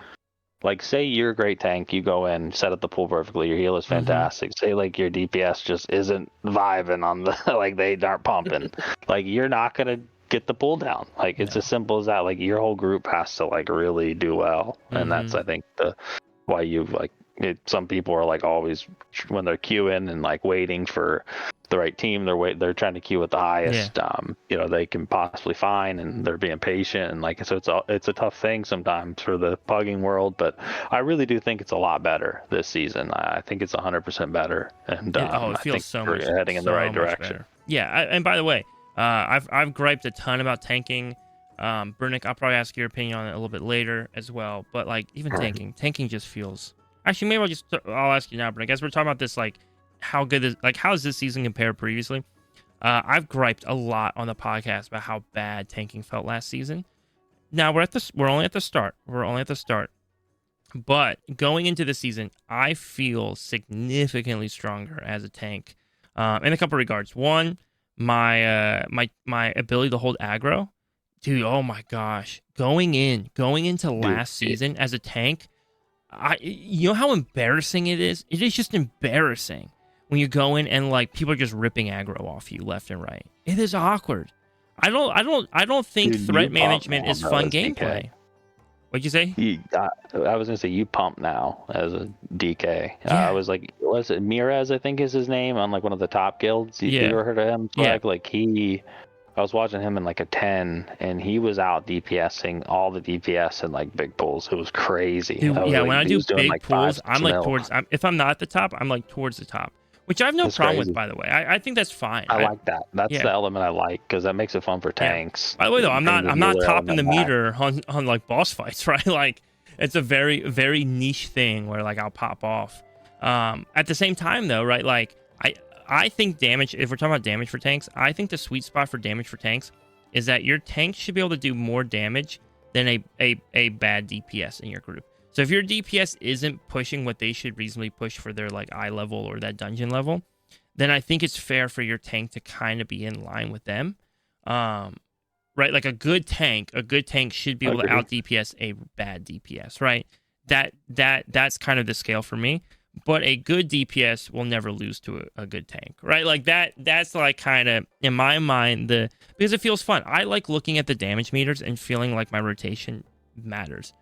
Like, say you're a great tank, you go in, set up the pool perfectly, your heal is fantastic. Say like your DPS just isn't vibing on the like they aren't pumping. Like you're not gonna get the pull down. Like it's as simple as that. Like your whole group has to like really do well, and that's I think why you like it. Some people are like always when they're queuing and like waiting for the right team, they're trying to queue at the highest you know they can possibly find, and they're being patient, and like so it's a tough thing sometimes for the pugging world, but I really do think it's a lot better this season. I think it's 100% better, and it feels so much heading in the right direction. Better. Yeah, and by the way, I've griped a ton about tanking. Bernick, I'll probably ask your opinion on it a little bit later as well. But like even tanking just feels. Actually, maybe I'll ask you now, Bernick. As we're talking about this, like how does this season compare previously? I've griped a lot on the podcast about how bad tanking felt last season. Now we're only at the start. But going into the season, I feel significantly stronger as a tank in a couple of regards. One, my ability to hold aggro, dude. Oh my gosh, going into last season as a tank, you know how embarrassing it is. It is just embarrassing when you go in and like people are just ripping aggro off you left and right. It is awkward. I don't think threat management is fun gameplay. DK. What'd you say? I was gonna say you pump now as a DK. Yeah. I was like, was it Mirez? I think is his name on like one of the top guilds. You ever heard of him? Yeah. Like I was watching him in like a 10, and he was out DPSing all the DPS in like big pools. It was crazy. Dude, when I do big like pools, I'm like if I'm not at the top, I'm like towards the top, which I have no problem with, by the way. I think that's fine. I like that. That's the element I like, because that makes it fun for tanks. By the way, though, I'm not topping the meter on like boss fights, right? Like it's a very, very niche thing where like I'll pop off. At the same time, though, right? Like I think damage, if we're talking about damage for tanks, I think the sweet spot for damage for tanks is that your tank should be able to do more damage than a bad DPS in your group. So if your DPS isn't pushing what they should reasonably push for their like eye level or that dungeon level, then I think it's fair for your tank to kind of be in line with them. Right? Like a good tank should be able to out DPS a bad DPS, right? That's kind of the scale for me. But a good DPS will never lose to a good tank, right? Like that's like kind of in my mind because it feels fun. I like looking at the damage meters and feeling like my rotation matters.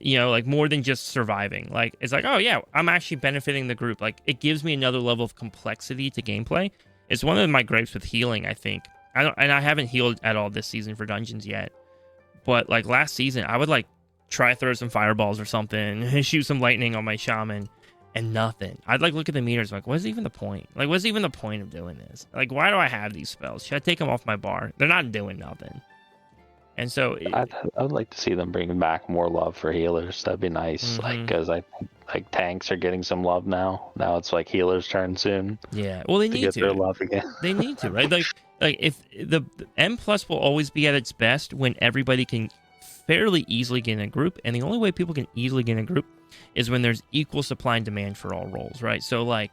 You know, like more than just surviving. Like it's like, oh yeah, I'm actually benefiting the group. Like it gives me another level of complexity to gameplay. It's one of my gripes with healing, I think. I haven't healed at all this season for dungeons yet. But like last season, I would like try throw some fireballs or something, shoot some lightning on my shaman, and nothing. I'd like look at the meters, like, what's even the point? Like, what's even the point of doing this? Like, why do I have these spells? Should I take them off my bar? They're not doing nothing. And so I would like to see them bring back more love for healers. That'd be nice. Like, because I think like tanks are getting some love now. Now it's like healers' turn soon. Yeah, well, they need get their love again. They need to, right? Like if the M plus will always be at its best when everybody can fairly easily get in a group, and the only way people can easily get in a group is when there's equal supply and demand for all roles, right? So like,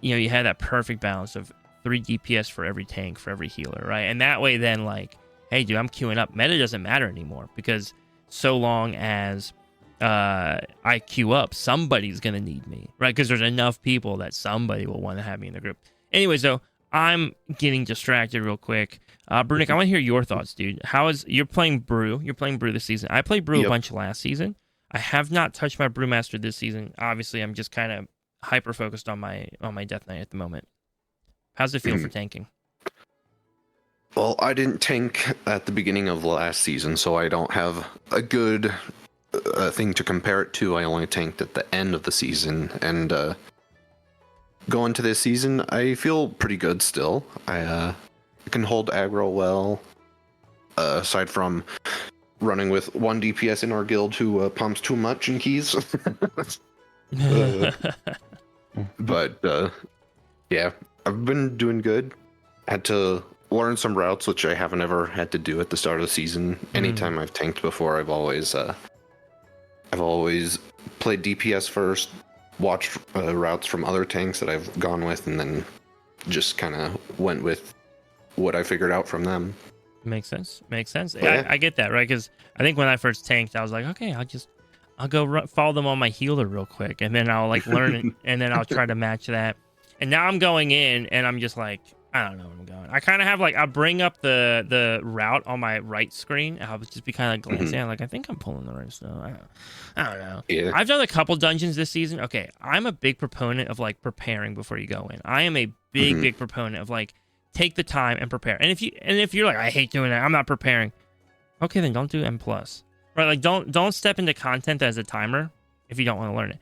you have that perfect balance of 3 DPS for every tank, for every healer, right? And that way then like, hey dude, I'm queuing up. Meta doesn't matter anymore because so long as I queue up, somebody's gonna need me, right? Because there's enough people that somebody will want to have me in the group. Anyway, so I'm getting distracted real quick. Brunick, I want to hear your thoughts, dude. You're playing Brew? You're playing Brew this season. I played Brew a bunch last season. I have not touched my Brewmaster this season. Obviously, I'm just kind of hyper focused on my Death Knight at the moment. How's it feel for tanking? Well, I didn't tank at the beginning of last season, so I don't have a good thing to compare it to. I only tanked at the end of the season, and going to this season, I feel pretty good still. I can hold aggro well, aside from running with 1 DPS in our guild who pumps too much in keys. But yeah, I've been doing good. Had to learn some routes, which I haven't ever had to do at the start of the season. Anytime I've tanked before, I've always played DPS first, watched routes from other tanks that I've gone with, and then just kind of went with what I figured out from them. Makes sense. Yeah. I get that, right? Because I think when I first tanked, I was like, okay, I'll go follow them on my healer real quick, and then I'll like learn it, and then I'll try to match that. And now I'm going in, and I'm just like, I don't know where I'm going. I kind of have like, I'll bring up the route on my right screen, and I'll just be kind of glancing at it, like, I think I'm pulling the right stuff. I don't know. Yeah. I've done a couple dungeons this season. Okay, I'm a big proponent of like preparing before you go in. I am a big proponent of like, take the time and prepare. And if you're like, I hate doing that, I'm not preparing. Okay, then don't do M+. Right? Like don't step into content that has a timer if you don't want to learn it.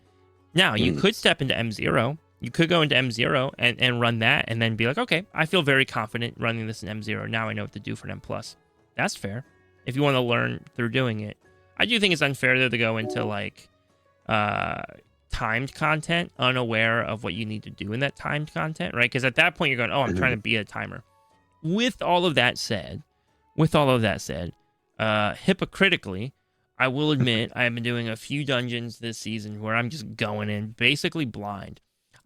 Now, you could step into M0. You could go into M0 and run that and then be like, okay, I feel very confident running this in M0. Now I know what to do for an M+. That's fair. If you want to learn through doing it. I do think it's unfair though to go into like timed content unaware of what you need to do in that timed content, right? Because at that point you're going, oh, I'm trying to beat a timer. With all of that said, hypocritically, I will admit I have been doing a few dungeons this season where I'm just going in basically blind.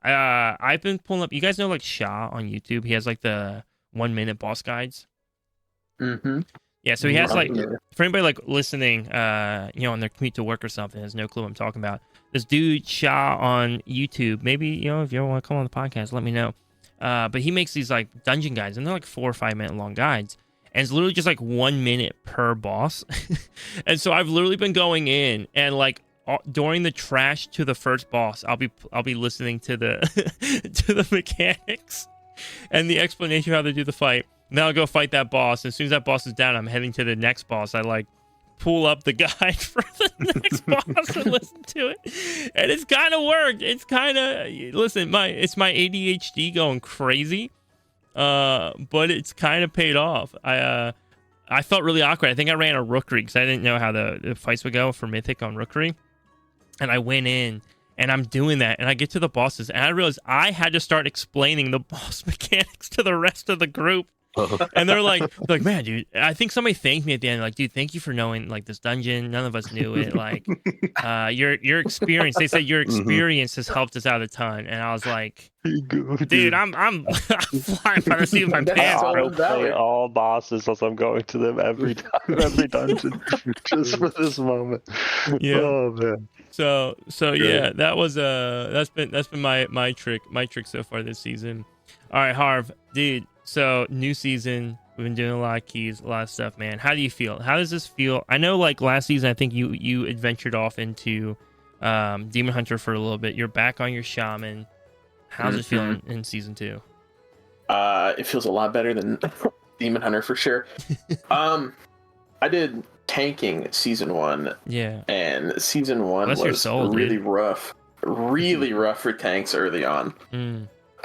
I've been pulling up, you guys know like Shah on YouTube? He has like the 1-minute boss guides. Yeah, so he has like, for anybody like listening, on their commute to work or something, has no clue what I'm talking about. This dude, Shah, on YouTube, maybe, if you ever want to come on the podcast, let me know. But he makes these like dungeon guides, and they're like 4 or 5 minute long guides. And it's literally just like 1 minute per boss. And so I've literally been going in and like during the trash to the first boss, I'll be listening to the to the mechanics and the explanation of how to do the fight. Then I'll go fight that boss. And as soon as that boss is down, I'm heading to the next boss. I like pull up the guide for the next boss and listen to it. And it's kind of worked. It's kind of, listen, it's my ADHD going crazy. But it's kind of paid off. I felt really awkward. I think I ran a Rookery because I didn't know how the fights would go for Mythic on Rookery. And I went in and I'm doing that. And I get to the bosses and I realized I had to start explaining the boss mechanics to the rest of the group. And they're like, man, dude, I think somebody thanked me at the end. Like, dude, thank you for knowing like this dungeon. None of us knew it. Like, your experience. They said your experience has helped us out a ton. And I was like, dude, I'm flying by the seat of my pants, bro. Play all bosses as I'm going to them every time, every dungeon, just for this moment. Yeah. Oh man. So yeah, that was that's been my trick so far this season. All right, Harv, dude. So, new season, we've been doing a lot of keys, a lot of stuff, man. How do you feel? How does this feel? I know, like, last season, I think you adventured off into Demon Hunter for a little bit. You're back on your Shaman. How's it feeling in season 2? It feels a lot better than Demon Hunter for sure. I did tanking season 1. Yeah. And season 1 was really rough. Really rough for tanks early on.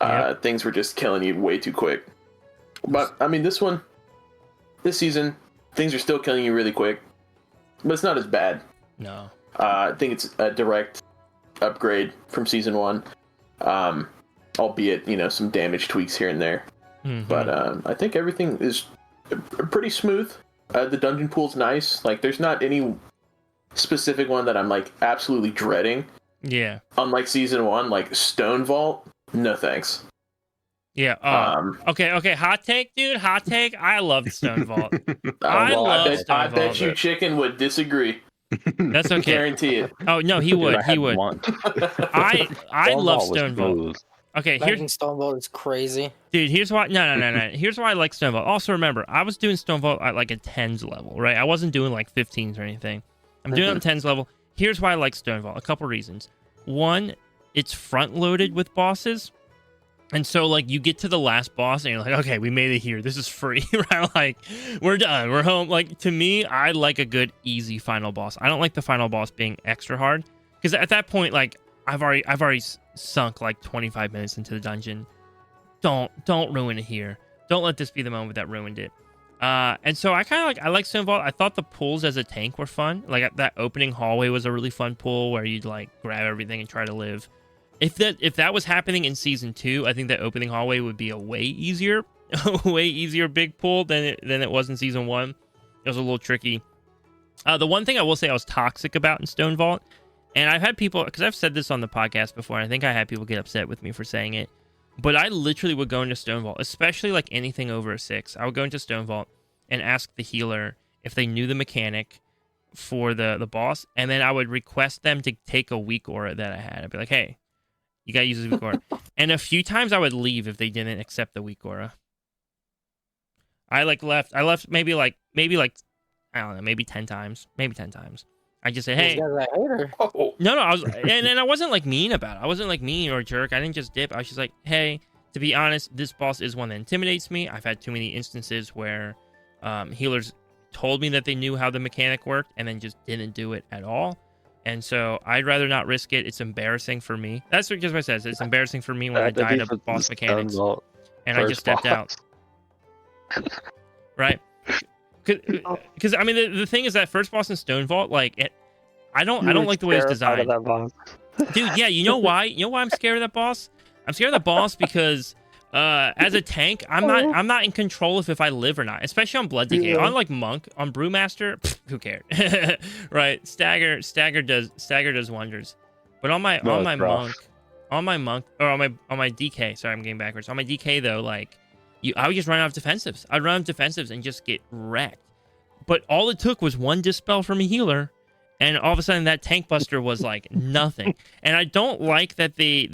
Yep. Things were just killing you way too quick. But I mean, this season, things are still killing you really quick. But it's not as bad. No. I think it's a direct upgrade from season 1. Albeit, some damage tweaks here and there. But I think everything is pretty smooth. The dungeon pool's nice. Like, there's not any specific one that I'm, like, absolutely dreading. Yeah. Unlike season 1, like, Stone Vault, no thanks. Yeah. Okay. Hot take, dude. Hot take. I love Stone Vault. I bet you Chicken would disagree. That's okay. Guarantee it. Oh no, he would. He would. I love Stone Vault. Okay, here's Stone Vault is crazy, dude. Here's why. No. Here's why I like Stone Vault. Also, remember, I was doing Stone Vault at like a 10s level, right? I wasn't doing like 15s or anything. I'm doing it on 10s level. Here's why I like Stone Vault. A couple reasons. One, it's front loaded with bosses. And so, like, you get to the last boss, and you're like, okay, we made it here. This is free, right? Like, we're done. We're home. Like, to me, I like a good, easy final boss. I don't like the final boss being extra hard. Because at that point, like, I've already sunk, like, 25 minutes into the dungeon. Don't ruin it here. Don't let this be the moment that ruined it. And so I like Stone Vault. I thought the pulls as a tank were fun. Like, that opening hallway was a really fun pull where you'd, like, grab everything and try to live. If that was happening in season 2, I think that opening hallway would be a way easier big pull than it was in season 1. It was a little tricky. The one thing I will say I was toxic about in Stone Vault, and I've had people, because I've said this on the podcast before, and I think I had people get upset with me for saying it, but I literally would go into Stone Vault, especially like anything over a 6. I would go into Stone Vault and ask the healer if they knew the mechanic for the boss, and then I would request them to take a weak aura that I had. I'd be like, hey, you gotta use this weak aura. And a few times I would leave if they didn't accept the weak aura. I left maybe like I don't know, maybe 10 times. I just say, hey. No, I was and I wasn't like mean about it. I wasn't like mean or a jerk. I didn't just dip. I was just like, hey, to be honest, this boss is one that intimidates me. I've had too many instances where healers told me that they knew how the mechanic worked and then just didn't do it at all. And so I'd rather not risk it. It's embarrassing for me. That's what I said. It's embarrassing for me when I died of boss mechanics. And I just stepped out. Right? Because I mean, the thing is that first boss in Stone Vault, like, I don't like the way it's designed. Dude, yeah, you know why? You know why I'm scared of that boss? I'm scared of that boss because as a tank, I'm not in control of if I live or not, especially on Blood Decay. On like Monk, on Brewmaster, who cared? Right? Stagger does wonders. But on my Monk or on my DK, sorry, I'm getting backwards. On my DK though, like I would just run out of defensives. I'd run out of defensives and just get wrecked. But all it took was one dispel from a healer, and all of a sudden that tank buster was like nothing. And I don't like that they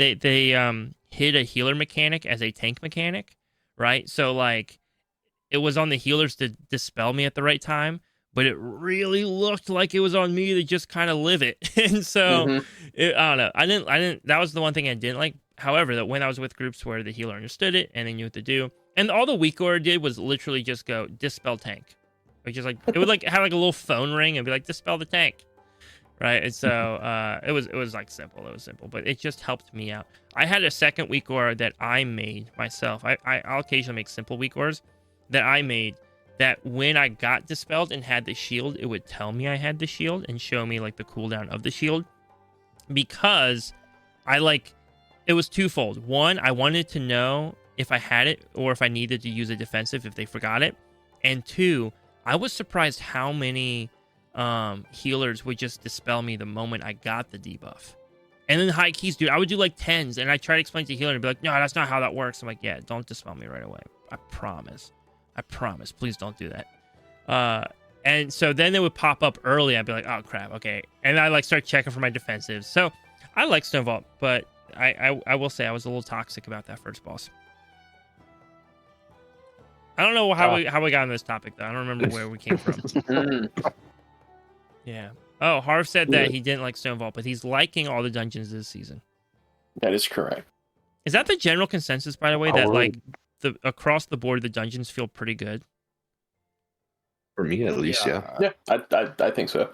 hit a healer mechanic as a tank mechanic, right? So like it was on the healers to dispel me at the right time, but it really looked like it was on me to just kind of live it. And so I don't know. I didn't. That was the one thing I didn't like. However, that when I was with groups where the healer understood it and they knew what to do, and all the weak aura did was literally just go dispel tank, which is like it would like have like a little phone ring and be like dispel the tank. Right, and so it was like simple. It was simple, but it just helped me out. I had a second weak aura that I made myself. I'll occasionally make simple weak auras that I made. That when I got dispelled and had the shield, it would tell me I had the shield and show me like the cooldown of the shield. Because it was twofold. One, I wanted to know if I had it or if I needed to use a defensive if they forgot it. And two, I was surprised how many healers would just dispel me the moment I got the debuff. And then high keys, dude, I would do like 10s and I try to explain to the healer and be like, no, that's not how that works. I'm like, yeah, don't dispel me right away. I promise. Please don't do that. And so then they would pop up early. I'd be like, oh crap, okay. And I like start checking for my defensives. So I like Stone Vault, but I will say I was a little toxic about that first boss. I don't know how we got on this topic though. I don't remember where we came from. Yeah. Oh, Harv said that he didn't like Stone Vault, but he's liking all the dungeons this season. That is correct. Is that the general consensus, by the way, that like the across the board the dungeons feel pretty good. For me, at least, yeah. Yeah, I think so.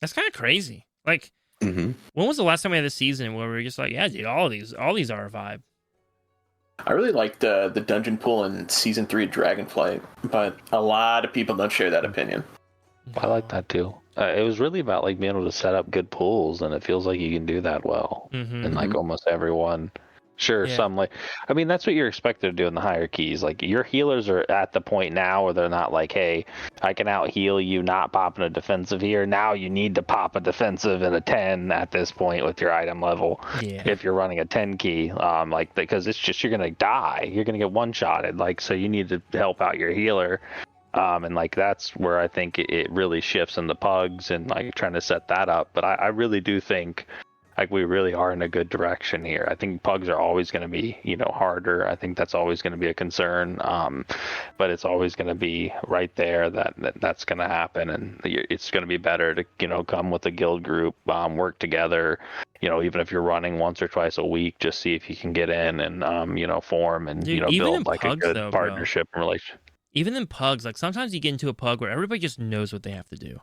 That's kind of crazy. Like, Mm-hmm. when was the last time we had a season where we were just like, yeah, dude, all these are a vibe? I really liked the dungeon pool in season 3 of Dragonflight, but a lot of people don't share that opinion. I like that too. It was really about like being able to set up good pools, and it feels like you can do that well in like almost everyone. Sure, Yeah. some like, I mean, that's what you're expected to do in the higher keys. Like your healers are at the point now where they're not like, hey, I can out heal you, not popping a defensive here. Now you need to pop a defensive and a 10 at this point with your item level. Yeah. If you're running a 10 key, like because it's just you're gonna die, you're gonna get one shotted. Like so, you need to help out your healer. And like that's where I think it really shifts in the pugs and like trying to set that up. But I really do think like we really are in a good direction here. I think pugs are always going to be, harder. I think that's always going to be a concern. But it's always going to be right there that's going to happen, and it's going to be better to come with a guild group, work together. Even if you're running once or twice a week, just see if you can get in and form and Dude, build like pugs, a good though, partnership and relationship. Even in pugs, like sometimes you get into a pug where everybody just knows what they have to do.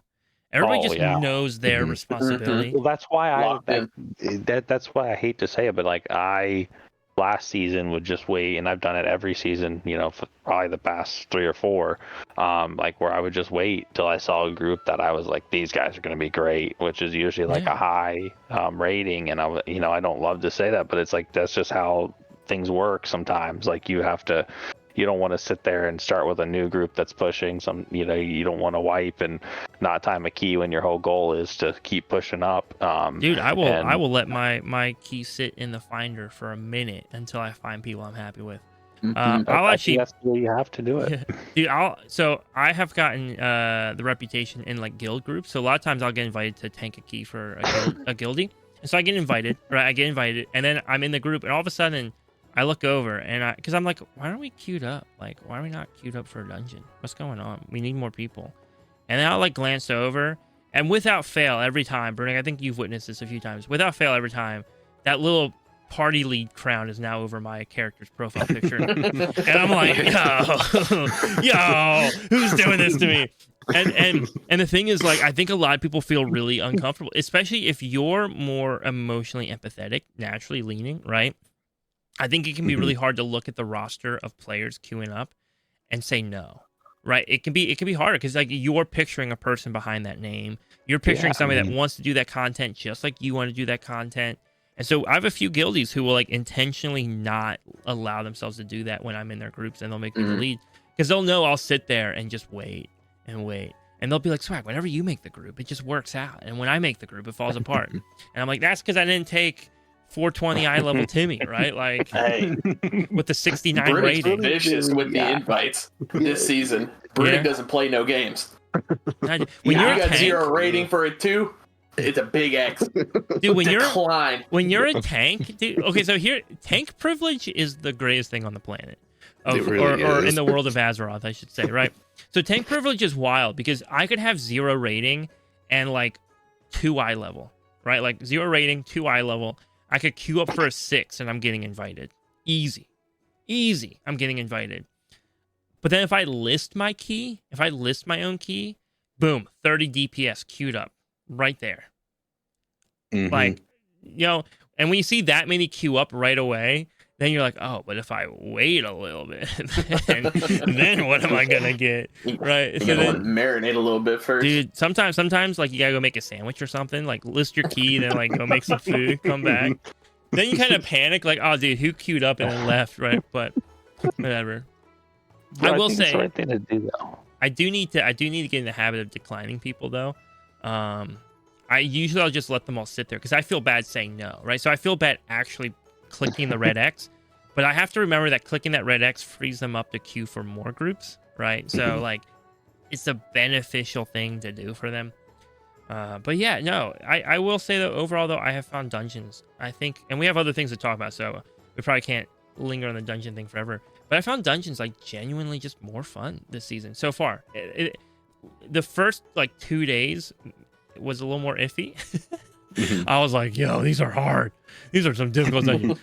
Everybody knows their responsibility. Well, that's why that's why I hate to say it, but like last season would just wait, and I've done it every season, for probably the past 3 or 4, like where I would just wait till I saw a group that I was like, these guys are going to be great, which is usually like a high rating, and I don't love to say that, but it's like that's just how things work sometimes. Like you don't want to sit there and start with a new group that's pushing some, you don't want to wipe and not time a key when your whole goal is to keep pushing up. Dude, I will let my key sit in the finder for a minute until I find people I'm happy with. I'll actually, that's the way you have to do it. Dude, so I have gotten the reputation in like guild groups. So a lot of times I'll get invited to tank a key for a guildie. And so I get invited, and then I'm in the group, and all of a sudden I look over and because I'm like, why aren't we queued up? Like, why are we not queued up for a dungeon? What's going on? We need more people. And then I'll like glance over, and without fail, every time, Bruning, I think you've witnessed this a few times. Without fail, every time, that little party lead crown is now over my character's profile picture, and I'm like, yo, who's doing this to me? And the thing is, like, I think a lot of people feel really uncomfortable, especially if you're more emotionally empathetic, naturally leaning, right? I think it can be really hard to look at the roster of players queuing up and say no, right? It can be harder because like you're picturing a person behind that name. You're picturing somebody that wants to do that content just like you want to do that content. And so I have a few guildies who will like intentionally not allow themselves to do that when I'm in their groups, and they'll make me the lead because they'll know I'll sit there and just wait. And they'll be like, Swag, whenever you make the group, it just works out. And when I make the group, it falls apart. And I'm like, that's because I didn't take 420 eye level Timmy, right? Like, Hey, with the 69 Brunick's rating. vicious with the invites this season. Brunick doesn't play no games. When You you're a got tank, 0 rating for it too. It's a big X. dude, when Decline. you're a tank, dude. Okay, so here, tank privilege is the greatest thing on the planet, or in the world of Azeroth, I should say, right? So tank privilege is wild because I could have 0 rating and like 2 eye level, right? Like 0 rating, 2 eye level. I could queue up for a 6 and I'm getting invited. Easy. I'm getting invited. But then if I list my own key, boom, 30 DPS queued up right there. Like, and when you see that many queue up right away, then you're like, oh, but if I wait a little bit, then what am I gonna get? Right? You gotta let it marinate a little bit first. Dude, sometimes like you gotta go make a sandwich or something. Like list your key, then like go make some food, come back. Then you kind of panic, like, oh, dude, who queued up and then left, right? But whatever. Well, I will say, it's the right thing to do, though. I do need to get in the habit of declining people, though. I'll just let them all sit there because I feel bad saying no, right? So I feel bad actually clicking the red X, but I have to remember that clicking that red X frees them up to queue for more groups, right? So like, it's a beneficial thing to do for them. But yeah, no, I will say that overall though, I have found dungeons, I think, and we have other things to talk about, so we probably can't linger on the dungeon thing forever. But I found dungeons like genuinely just more fun this season so far. The first like 2 days was a little more iffy. I was like, yo, these are hard. These are some difficult dungeons.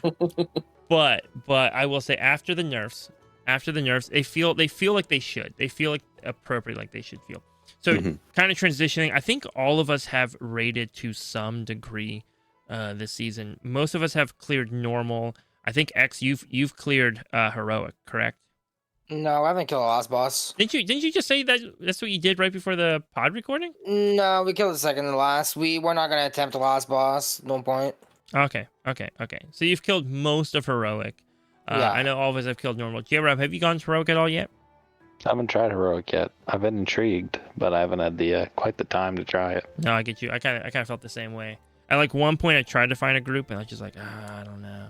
But I will say after the nerfs, after the nerfs, they feel like they should. They feel like appropriate, like they should feel. So kind of transitioning, I think all of us have rated to some degree this season. Most of us have cleared normal. I think X, you've cleared heroic, correct? No, I haven't killed the last boss. Didn't you just say that's what you did right before the pod recording? No, we killed the second to last. We're not gonna attempt the last boss. No point. Okay. So you've killed most of heroic. Yeah. I know all of us have killed normal. J-Rob, have you gone to heroic at all yet? I haven't tried heroic yet. I've been intrigued, but I haven't had the quite the time to try it. No, I get you. I kind of felt the same way. At like one point, I tried to find a group, and I was just like, I don't know.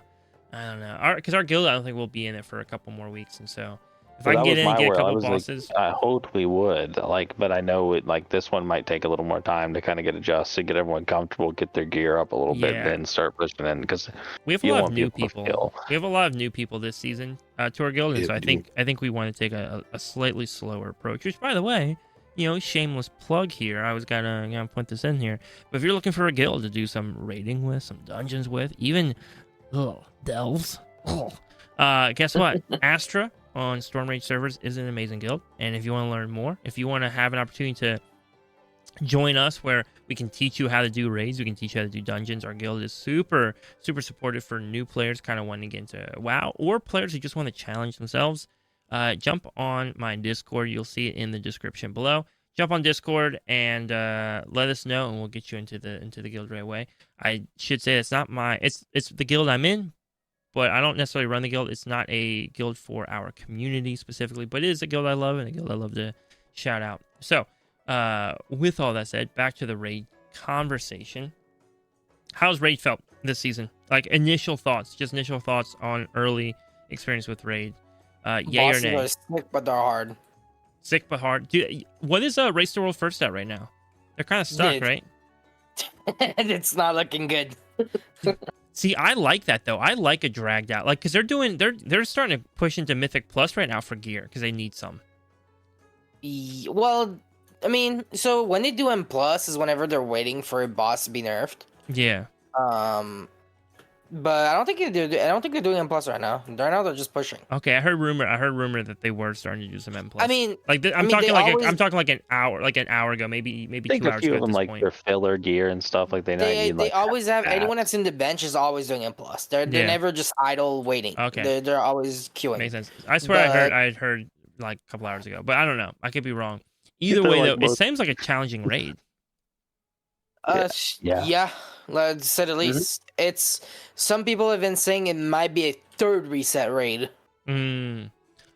Because our guild, I don't think we'll be in it for a couple more weeks, and so if I can get in and get a couple bosses, I hoped we would. But I know this one might take a little more time to kind of get adjusted, get everyone comfortable, get their gear up a little bit, and then start pushing in because we have a lot of new people. We have a lot of new people this season to our guild, and so I think we want to take a slightly slower approach. Which, by the way, shameless plug here. I was gonna put this in here, but if you're looking for a guild to do some raiding with, some dungeons with, even delves, guess what? Astra on Storm Rage servers is an amazing guild, and if you want to learn more, if you want to have an opportunity to join us where we can teach you how to do raids, we can teach you how to do dungeons, our guild is super supportive for new players kind of wanting to get into WoW, or players who just want to challenge themselves. Jump on my Discord. You'll see it in the description below. Jump on Discord and let us know, and we'll get you into the guild right away. I should say it's the guild I'm in, but I don't necessarily run the guild. It's not a guild for our community specifically, but it is a guild I love and a guild I love to shout out. So, with all that said, back to the raid conversation. How's raid felt this season? Like initial thoughts on early experience with raid. Yay or nay? Bosses are sick, but they're hard. Sick but hard. Dude, what is Race to World first at right now? They're kind of stuck, right? It's not looking good. See, I like that though. I like a dragged out, like because they're starting to push into Mythic Plus right now for gear because they need some. Well, I mean, so when they do M Plus is whenever they're waiting for a boss to be nerfed. Yeah. But I don't think they're doing M Plus right now. Right now they're just pushing. Okay, I heard rumor that they were starting to do some M Plus. I mean, I'm talking like an hour ago, maybe 2 hours ago. Of them, like their filler gear and stuff, like they always have anyone that's in the bench is always doing M Plus. They're never just idle waiting. Okay, they're always queuing. Makes sense. I swear I heard like a couple hours ago, but I don't know. I could be wrong. Either way, though, it seems like a challenging raid. Yeah. Let's say the least. It's some people have been saying it might be a third reset raid. I'm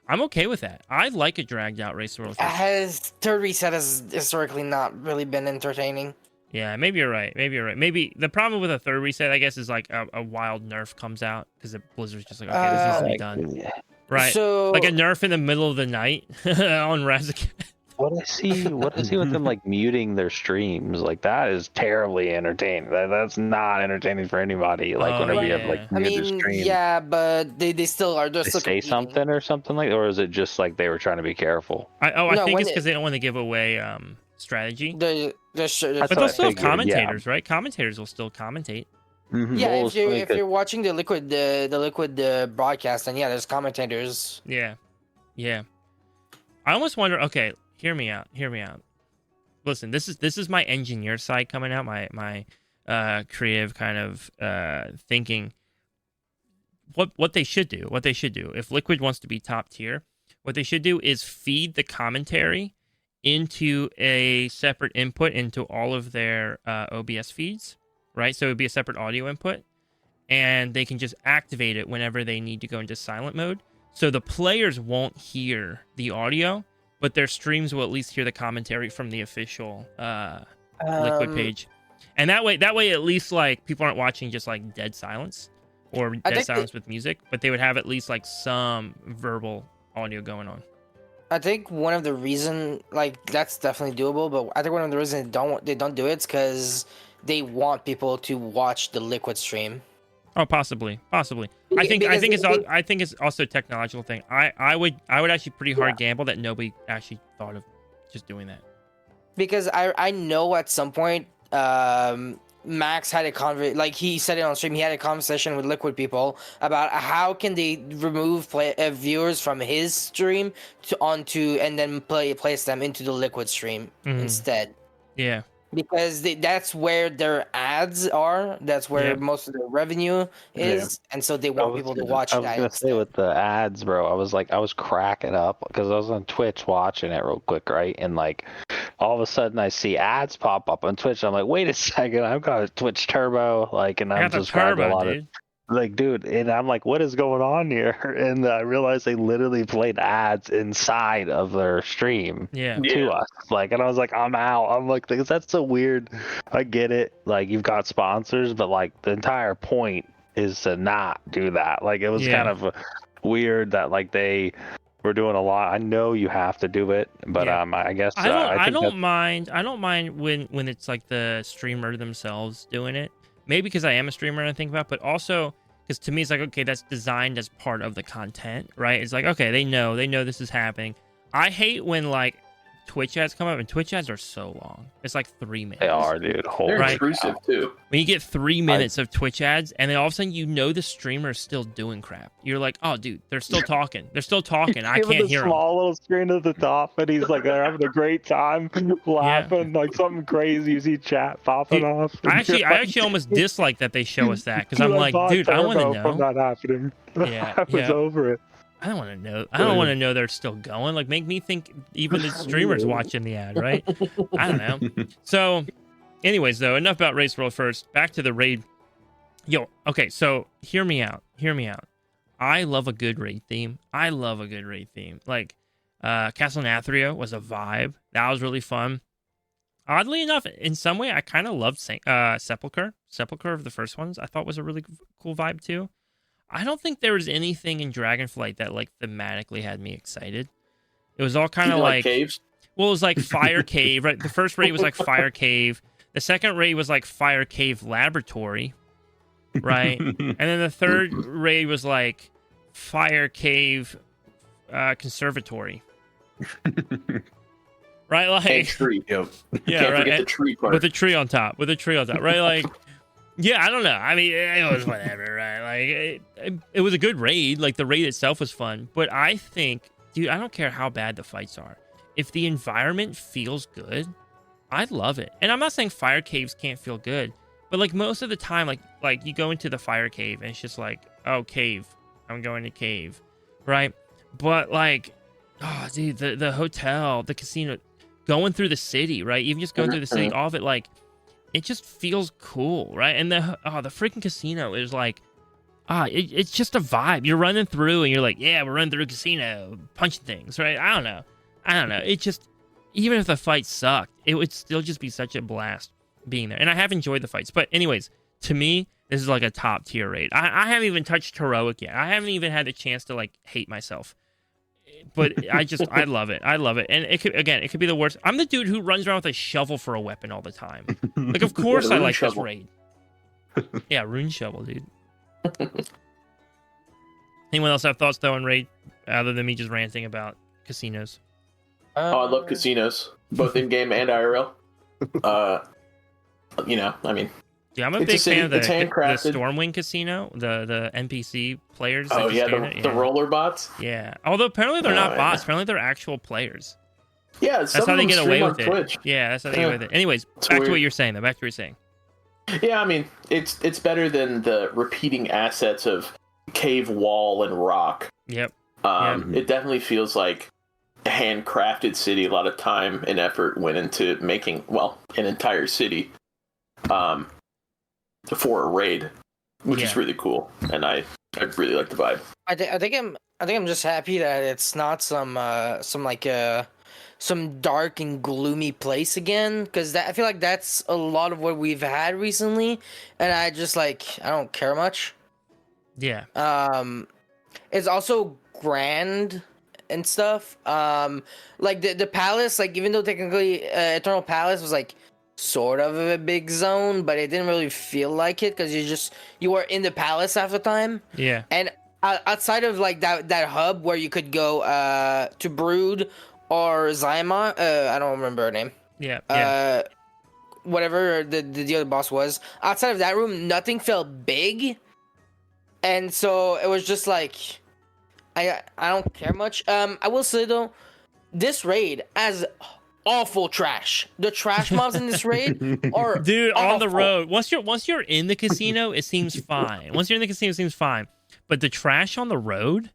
okay with that. I like a dragged out Race to World. Third reset has historically not really been entertaining. Yeah, maybe you're right. Maybe the problem with a third reset, I guess, is like a wild nerf comes out because the Blizzard's just like, okay, this needs to be done. Yeah. Right. So, like a nerf in the middle of the night on Razaketh. What I see with them like muting their streams, like that is terribly entertaining. That's not entertaining for anybody. Like whenever you have like muted stream. Yeah, but they still are. They still say something or something like, or is it just like they were trying to be careful? I think it's because they don't want to give away strategy. But they'll still have commentators, right? Commentators will still commentate. Mm-hmm. Yeah, if you're watching the liquid broadcast, then there's commentators. Yeah. I almost wonder. Okay. Hear me out. Listen, this is my engineer side coming out, my creative kind of thinking. What they should do, if Liquid wants to be top tier, what they should do is feed the commentary into a separate input into all of their OBS feeds, right? So it would be a separate audio input, and they can just activate it whenever they need to go into silent mode. So the players won't hear the audio, but their streams will at least hear the commentary from the official Liquid page. And that way at least like people aren't watching just like dead silence or dead silence with music, but they would have at least like some verbal audio going on. I think one of the reason, like, that's definitely doable, but I think one of the reasons they don't do it is because they want people to watch the Liquid stream. Oh, possibly. I think it's also a technological thing. I would actually pretty hard gamble that nobody actually thought of just doing that. Because I know at some point Max had a like he said it on stream. He had a conversation with Liquid people about how can they remove viewers from his stream and then place them into the Liquid stream instead. Yeah. Because that's where their ads are. That's where most of their revenue is, and so they want people to watch that. I was gonna say with the ads, bro. I was cracking up because I was on Twitch watching it real quick, right? And like, all of a sudden I see ads pop up on Twitch. I'm like, wait a second, I've got a Twitch Turbo, like, and I'm just grabbing a lot of. Like, dude, and I'm like, what is going on here? And I realized they literally played ads inside of their stream to us. Like, and I was like, I'm out. I'm like, because that's so weird. I get it. Like, you've got sponsors, but like the entire point is to not do that. Like, it was kind of weird that like they were doing a lot. I know you have to do it, but I guess I don't mind. I don't mind when it's like the streamer themselves doing it. Maybe because I am a streamer and I think about it, but also because to me it's like, okay, that's designed as part of the content, right? It's like, okay, they know this is happening. I hate when like Twitch ads come up, and Twitch ads are so long. It's like 3 minutes. They are, dude. They're intrusive too. When you get 3 minutes of Twitch ads, and then all of a sudden the streamer is still doing crap. You're like, oh, dude, they're still talking. They're still talking. I can't hear them. Small little screen at the top, and he's like, they're having a great time, laughing, like something crazy. You see chat popping off. I actually almost dislike that they show us that because I'm like, dude, I want to know. From that happening. I was over it. I don't want to know. I don't want to know they're still going. Like, make me think even the streamer's watching the ad, right? I don't know. So, anyways, though, enough about Race World first. Back to the raid. Yo, okay, so hear me out. I love a good raid theme. Like, Castle Nathrio was a vibe. That was really fun. Oddly enough, in some way, I kind of loved Sepulchre. Sepulchre of the first ones, I thought was a really cool vibe, too. I don't think there was anything in Dragonflight that like thematically had me excited. It was all kind of like caves. Well, it was like Fire Cave, right? The first raid was like Fire Cave. The second raid was like Fire Cave Laboratory, right? And then the third raid was like Fire Cave Conservatory. Right, like tree. Yeah, can't right. Forget the tree part. With a tree on top, right? Like, yeah, I don't know. I mean, it was whatever, right? Like, it was a good raid. Like, the raid itself was fun. But I think, dude, I don't care how bad the fights are. If the environment feels good, I love it. And I'm not saying fire caves can't feel good, but like most of the time, like you go into the fire cave and it's just like, oh, cave. I'm going to cave, right? But like, oh, dude, the hotel, the casino, going through the city, right? Even just going through the city, all of it, like, it just feels cool, right? And the freaking casino is like, it's just a vibe. You're running through and you're like, yeah, we're running through a casino, punching things, right? I don't know. It just, even if the fight sucked, it would still just be such a blast being there. And I have enjoyed the fights. But anyways, to me, this is like a top tier raid. I haven't even touched Heroic yet. I haven't even had the chance to like hate myself. But I love it. And it could be the worst. I'm the dude who runs around with a shovel for a weapon all the time. Like, of course I like shovel. This raid. Yeah, rune shovel, dude. Anyone else have thoughts though on raid, other than me just ranting about casinos? I love casinos, both in game and IRL. I mean. Yeah, I'm a big fan of the Stormwind Casino, the NPC players. Oh, yeah, the roller bots? Yeah. Although apparently they're not bots. Apparently they're actual players. Yeah, that's how they get away with Twitch. it. Yeah, that's how they get away with it. Anyways, back to what you're saying, though. Yeah, I mean, it's better than the repeating assets of cave wall and rock. Yep. It definitely feels like a handcrafted city. A lot of time and effort went into making, an entire city. For a raid, which is really cool, and I really like the vibe. I think I'm just happy that it's not some dark and gloomy place again, because I feel like that's a lot of what we've had recently, and I don't care much. Yeah. It's also grand and stuff. Like the palace, like even though technically Eternal Palace was like sort of a big zone, but it didn't really feel like it because you were in the palace half the time. Yeah. And outside of like that hub where you could go to Brood or Zyma, I don't remember her name. Yeah. whatever the other boss was. Outside of that room, nothing felt big, and so it was just like I don't care much. I will say though, this raid has awful trash. The trash mobs in this raid are dude awful. On the road. Once you're in the casino, it seems fine. Once you're in the casino, it seems fine. But the trash on the road,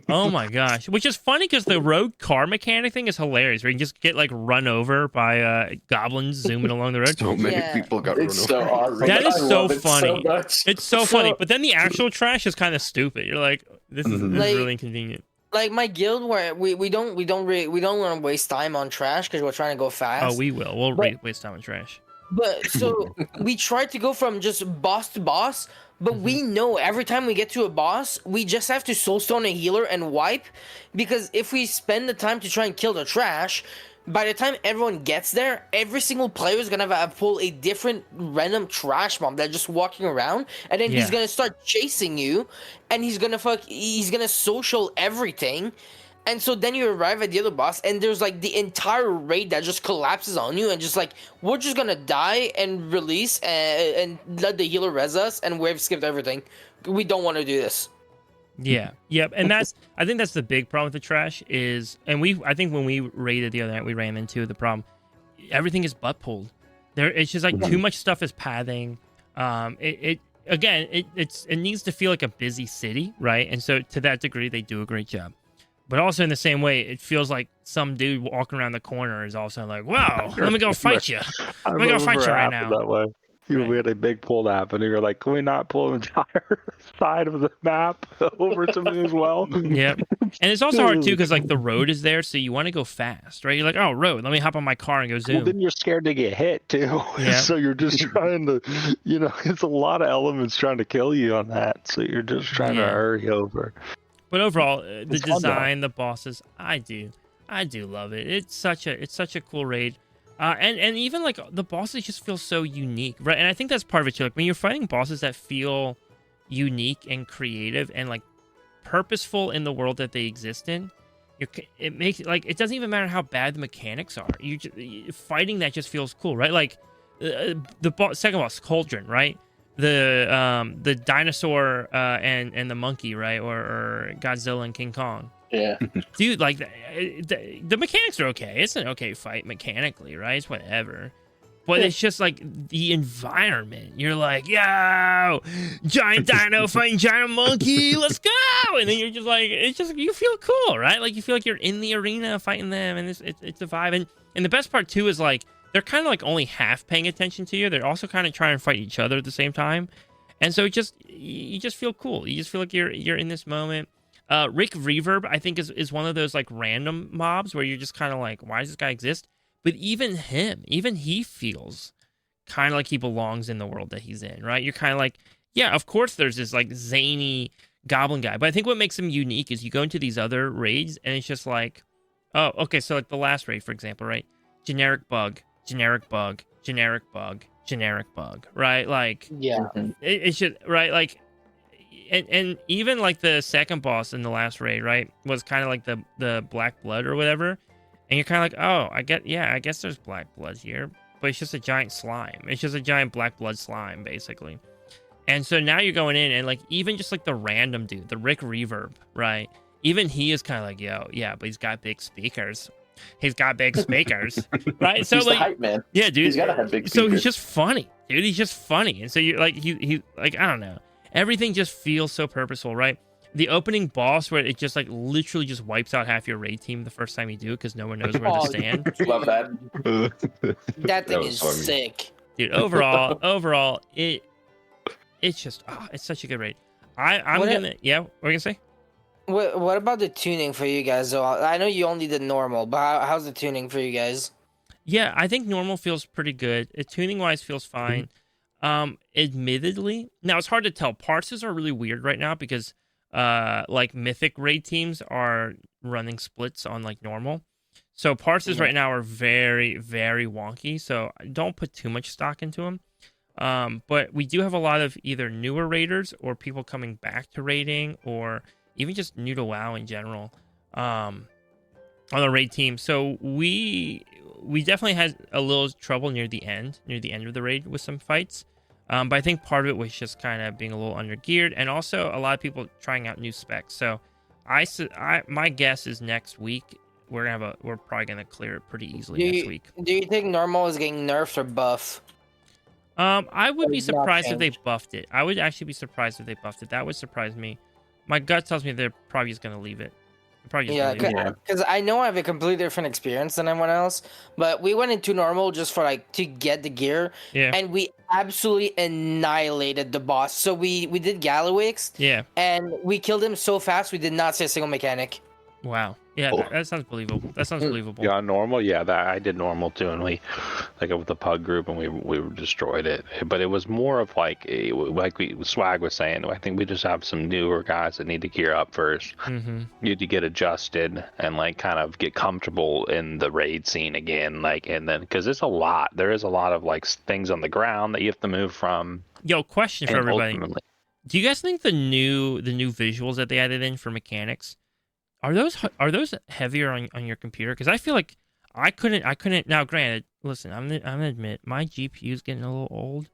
oh my gosh! Which is funny because the road car mechanic thing is hilarious. Where you can just get like run over by goblins zooming along the road. So many people got run over. So that is so funny. So it's so funny. But then the actual trash is kind of stupid. You're like, this is really inconvenient. Like my guild, where we don't want to waste time on trash because we're trying to go fast. Oh, we will. We'll waste time on trash. But so we tried to go from just boss to boss, but we know every time we get to a boss, we just have to soulstone a healer and wipe, because if we spend the time to try and kill the trash, by the time everyone gets there, every single player is gonna have pull a different random trash mob that's just walking around, and then he's gonna start chasing you, and he's gonna social everything. And so then you arrive at the other boss, and there's like the entire raid that just collapses on you, and just like, we're just gonna die and release and let the healer res us, and we've skipped everything. We don't want to do this. Yeah, yep, and I think that's the big problem with the trash is, and I think when we raided the other night, we ran into the problem. Everything is butt pulled. It's just like too much stuff is pathing. It needs to feel like a busy city, right? And so to that degree, they do a great job. But also in the same way, it feels like some dude walking around the corner is also like, "Wow, let me go fight you. Let me go fight you right now." That way. We had a big pull app, and you were like, "Can we not pull the entire side of the map over to me as well?" Yep. And it's also hard too because like the road is there, so you want to go fast, right? You're like, "Oh, road, let me hop on my car and go zoom." Well, then you're scared to get hit too, so you're just trying to, it's a lot of elements trying to kill you on that, so you're just trying to hurry over. But overall, the design, the bosses, I do love it. It's such a cool raid, and even like the bosses just feel so unique, right? And I think that's part of it too. Like when you're fighting bosses that feel unique and creative and like purposeful in the world that they exist in, it makes it like it doesn't even matter how bad the mechanics are. Fighting that just feels cool, right? Like the second boss, Cauldron, right? The dinosaur and the monkey, right? Or Godzilla and King Kong. Yeah. Dude, like the mechanics are okay. It's an okay fight mechanically, right? It's whatever. But it's just like the environment. You're like, yo, giant dino fighting giant monkey, let's go! And then you're just like, you feel cool, right? Like you feel like you're in the arena fighting them, and it's a vibe. And the best part too is like they're kind of like only half paying attention to you. They're also kind of trying to fight each other at the same time. And so you just feel cool. You just feel like you're in this moment. Rick Reverb, I think, is one of those like random mobs where you're just kind of like, why does this guy exist? But even he feels kind of like he belongs in the world that he's in, right? You're kind of like, yeah, of course there's this like zany goblin guy. But I think what makes him unique is you go into these other raids and it's just like, oh, okay, so like the last raid, for example, right? Generic bug, generic bug, generic bug, generic bug, right? Like, yeah, it should, right? Like, and even like the second boss in the last raid, right, was kind of like the black blood or whatever, and you're kind of like, oh, I guess there's black blood here, but it's just a giant slime. It's just a giant black blood slime, basically. And so now you're going in, and like even just like the random dude, the Rick Reverb, right? Even he is kind of like, yo, yeah, but he's got big speakers. He's got big speakers, right? So he's like, the hype man. Yeah, dude. He's gotta have big speakers. So he's just funny, dude. He's just funny, and so you're like, he like, I don't know. Everything just feels so purposeful, right? The opening boss where it just like literally just wipes out half your raid team the first time you do it because no one knows where to stand. Love that. That thing is sick, dude. Overall, it's just it's such a good raid. I'm gonna what are you gonna say? What about the tuning for you guys, though? I know you only did normal, but how's the tuning for you guys? Yeah, I think normal feels pretty good. Tuning-wise feels fine. Admittedly, now it's hard to tell. Parses are really weird right now because like mythic raid teams are running splits on like normal. So parses right now are very, very wonky. So don't put too much stock into them. But we do have a lot of either newer raiders or people coming back to raiding or even just new to WoW in general, on the raid team. So we we definitely had a little trouble near the end of the raid with some fights. But I think part of it was just kind of being a little under-geared, and also a lot of people trying out new specs. So my guess is next week we're probably gonna clear it pretty easily next week. Do you think normal is getting nerfed or buff? I would be surprised if they changed? buffed it. I would actually be surprised if they buffed it. That would surprise me. My gut tells me they're probably just gonna leave it. Because I know I have a completely different experience than everyone else, but we went into normal just for like to get the gear, and we absolutely annihilated the boss. So we did Gallowix, and we killed him so fast we did not see a single mechanic. Wow. Yeah, that sounds believable. That sounds believable. Yeah, normal. Yeah, that I did normal too, and we like with the pug group, and we destroyed it. But it was more of like Swag was saying. I think we just have some newer guys that need to gear up first. Mm-hmm. Need to get adjusted and like kind of get comfortable in the raid scene again. Like, and then because it's a lot. There is a lot of like things on the ground that you have to move from. Yo, question for everybody: ultimately... Do you guys think the new visuals that they added in for mechanics? Are those heavier on your computer? Because I feel like I couldn't. Now, granted, listen, I'm gonna admit my GPU's getting a little old,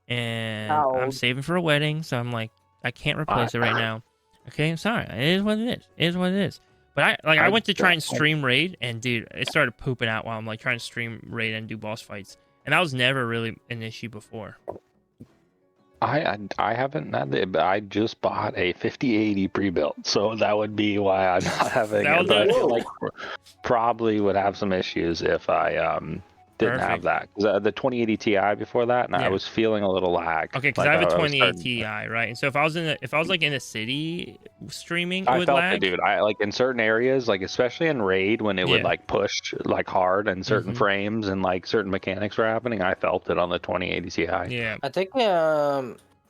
and I'm saving for a wedding, so I'm like I can't replace it right now. Okay, I'm sorry. It is what it is. But I went to try and stream raid, and dude, it started pooping out while I'm like trying to stream raid and do boss fights, and that was never really an issue before. I haven't had it, but I just bought a 5080 pre-built, so that would be why I'm not having it. But like, probably would have some issues if I didn't have that. The 2080 Ti before that, and I was feeling a little lag. Okay, because I have a 2080 Ti, right? And so if I was like in a city streaming, it I would felt lag. it, dude. I like in certain areas, like especially in raid when it would like push like hard and certain frames and like certain mechanics were happening. I felt it on the 2080 Ti. Yeah, I think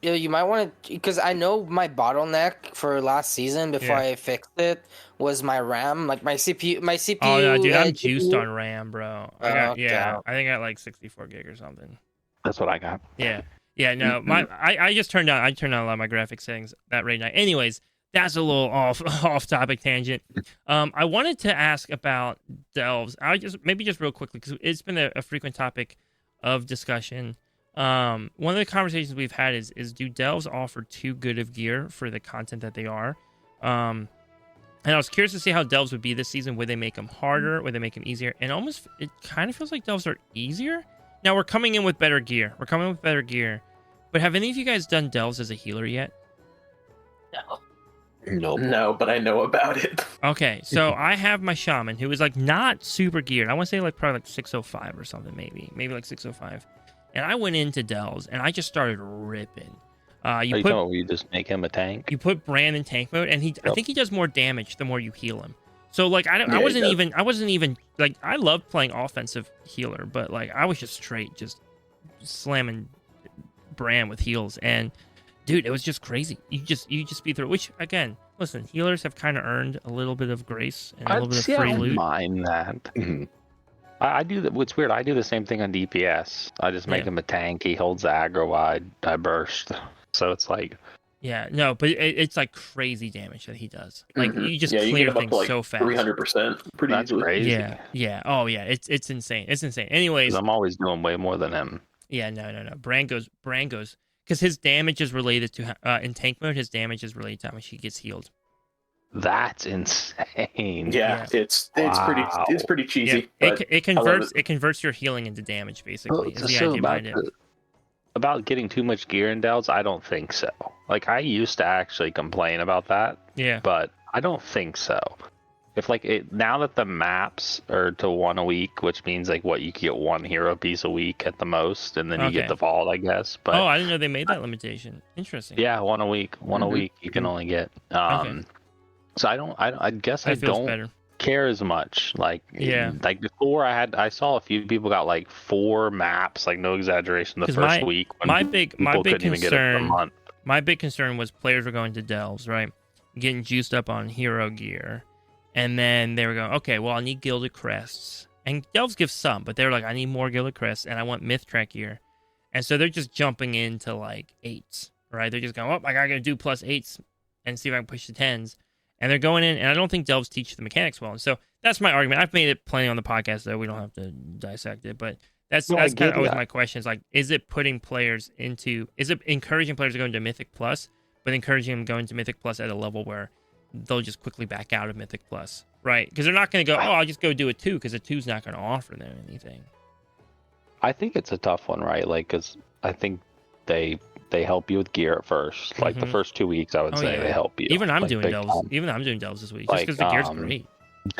you might want to, because I know my bottleneck for last season before I fixed it was my RAM, like my CPU. Oh no, dude, I'm GPU. juiced on RAM, bro. I think I got like 64 gig or something. That's what I got. Yeah. No, I just turned down a lot of my graphics settings that right now. Anyways, that's a little off topic tangent. I wanted to ask about delves. Just real quickly, because it's been a frequent topic of discussion. One of the conversations we've had is do delves offer too good of gear for the content that they are? And I was curious to see how delves would be this season. Would they make them harder? Would they make them easier? And it kind of feels like delves are easier. Now we're coming in with better gear. But have any of you guys done delves as a healer yet? No, but I know about it. Okay, so I have my shaman who is like not super geared. I want to say like probably like 605 or something, maybe like 605. And I went into delves and I just started ripping. You just make him a tank. You put Brand in tank mode, and I think he does more damage the more you heal him. So like I wasn't even like, I loved playing offensive healer, but like I was just straight just slamming Brand with heals, and dude, it was just crazy. You just beat through it. Which again, listen, healers have kind of earned a little bit of grace and a little bit of free loot. I don't mind that. I do that. What's weird, I do the same thing on DPS. I just make him a tank. He holds the aggro. I burst. So it's like, but it's like crazy damage that he does. Like you just clear things like so fast. 300% pretty easily. Crazy. Yeah. Oh yeah, it's insane. Anyways, I'm always doing way more than him. Yeah, no. Brand goes because his damage is related to in tank mode. His damage is related to how much he gets healed. That's insane. Yeah. It's pretty cheesy. Yeah. It converts your healing into damage basically. Is the idea behind it. About getting too much gear in delves, I don't think so. Like I used to actually complain about that. Yeah. But I don't think so. If now that the maps are to one a week, which means like you can get one hero piece a week at the most, and then you get the vault, I guess. But I didn't know they made that limitation. Interesting. Yeah, one a week. One a week you can only get. So I guess I don't better. care as much. Like before I saw a few people got like 4 maps, like no exaggeration, the first week. My big concern was players were going to delves, right? Getting juiced up on hero gear. And then they were going, okay, well, I need Gilded Crests. And delves give some, but they were like, I need more Gilded Crests, and I want Myth Track gear. And so they're just jumping into like 8s, right? They're just going, I gotta do +8s and see if I can push the 10s. And they're going in, and I don't think delves teach the mechanics well. And so that's my argument. I've made it plenty on the podcast, though. We don't have to dissect it. But that's kind of always my question. Is like, is it encouraging players to go into Mythic Plus, but encouraging them to go into Mythic Plus at a level where they'll just quickly back out of Mythic Plus, right? Because they're not going to go, I'll just go do a 2, because a 2's not going to offer them anything. I think it's a tough one, right? Like, because I think they help you with gear at first. Like the first 2 weeks, I would say they help you. Even I'm like, doing delves. Even I'm doing delves this week, just because the gear's great.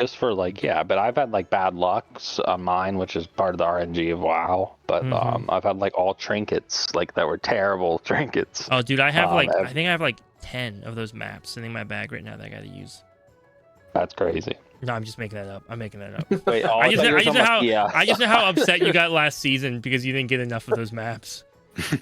Just for like, but I've had like bad lucks on mine, which is part of the RNG of WoW. But I've had like all trinkets, like that were terrible trinkets. Oh, dude, I have I think I have like 10 of those maps sitting in my bag right now that I got to use. That's crazy. No, I'm just making that up. I'm making that up. Wait, I just know how upset you got last season because you didn't get enough of those maps.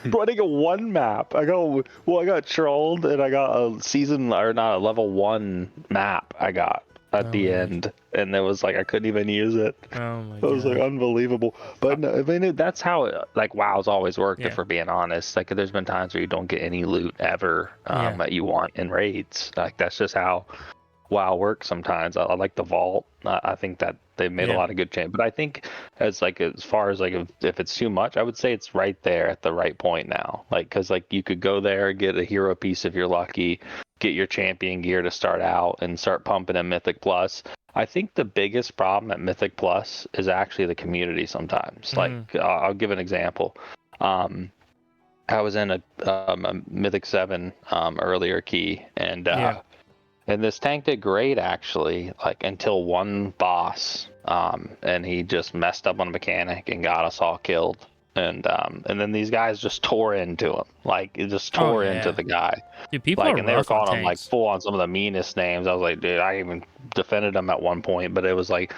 Bro, I didn't get one map. I got trolled, and I got a level 1 map. I got at the end, and it was like I couldn't even use it. Oh my god, it was like unbelievable. But no, I mean, that's how like WoW's always worked. If we're being honest, like there's been times where you don't get any loot ever that you want in raids. Like that's just how WoW works sometimes. I like the vault. I think that they've made a lot of good change. But I think as far as like if it's too much, I would say it's right there at the right point now. Like because like you could go there, get a hero piece if you're lucky, get your champion gear to start out, and start pumping in Mythic Plus. I think the biggest problem at Mythic Plus is actually the community sometimes. Like I'll give an example. I was in a Mythic 7 earlier key, and this tank did great actually, like until one boss, and he just messed up on a mechanic and got us all killed. And then these guys just tore into him, like it just tore into the guy. Dude, people like, are and they were calling him tanks. like full on some of the meanest names. I was like, dude, I even defended him at one point, but it was a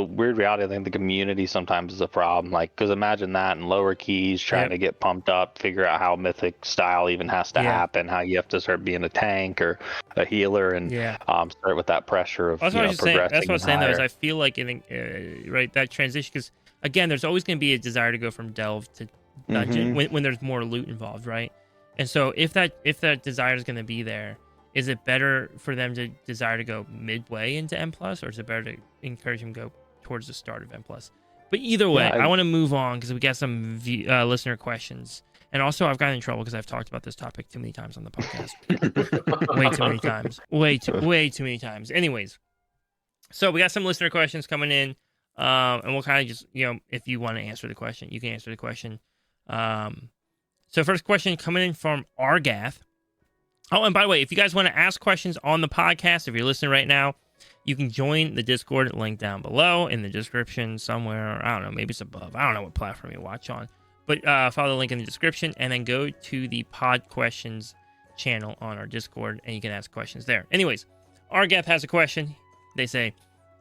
weird reality. I think the community sometimes is a problem. Like, because imagine that in lower keys, trying to get pumped up, figure out how Mythic style even has to happen, how you have to start being a tank or a healer, and start with that pressure of progressing. That's what I was saying. Though, is I feel like that transition, because again, there's always going to be a desire to go from delve to dungeon when there's more loot involved, right? And so if that desire is going to be there, is it better for them to desire to go midway into M+, or is it better to encourage them to go towards the start of M+? But either way, I want to move on because we got some listener questions. And also, I've gotten in trouble because I've talked about this topic too many times on the podcast. Way too many times. Way too many times. Anyways, so we got some listener questions coming in. And we'll kind of just, if you want to answer the question, you can answer the question. So first question coming in from Argath. Oh, and by the way, if you guys want to ask questions on the podcast, if you're listening right now, you can join the Discord link down below in the description somewhere. I don't know, maybe it's above. I don't know what platform you watch on. But follow the link in the description and then go to the Pod Questions channel on our Discord and you can ask questions there. Anyways, Argath has a question. They say,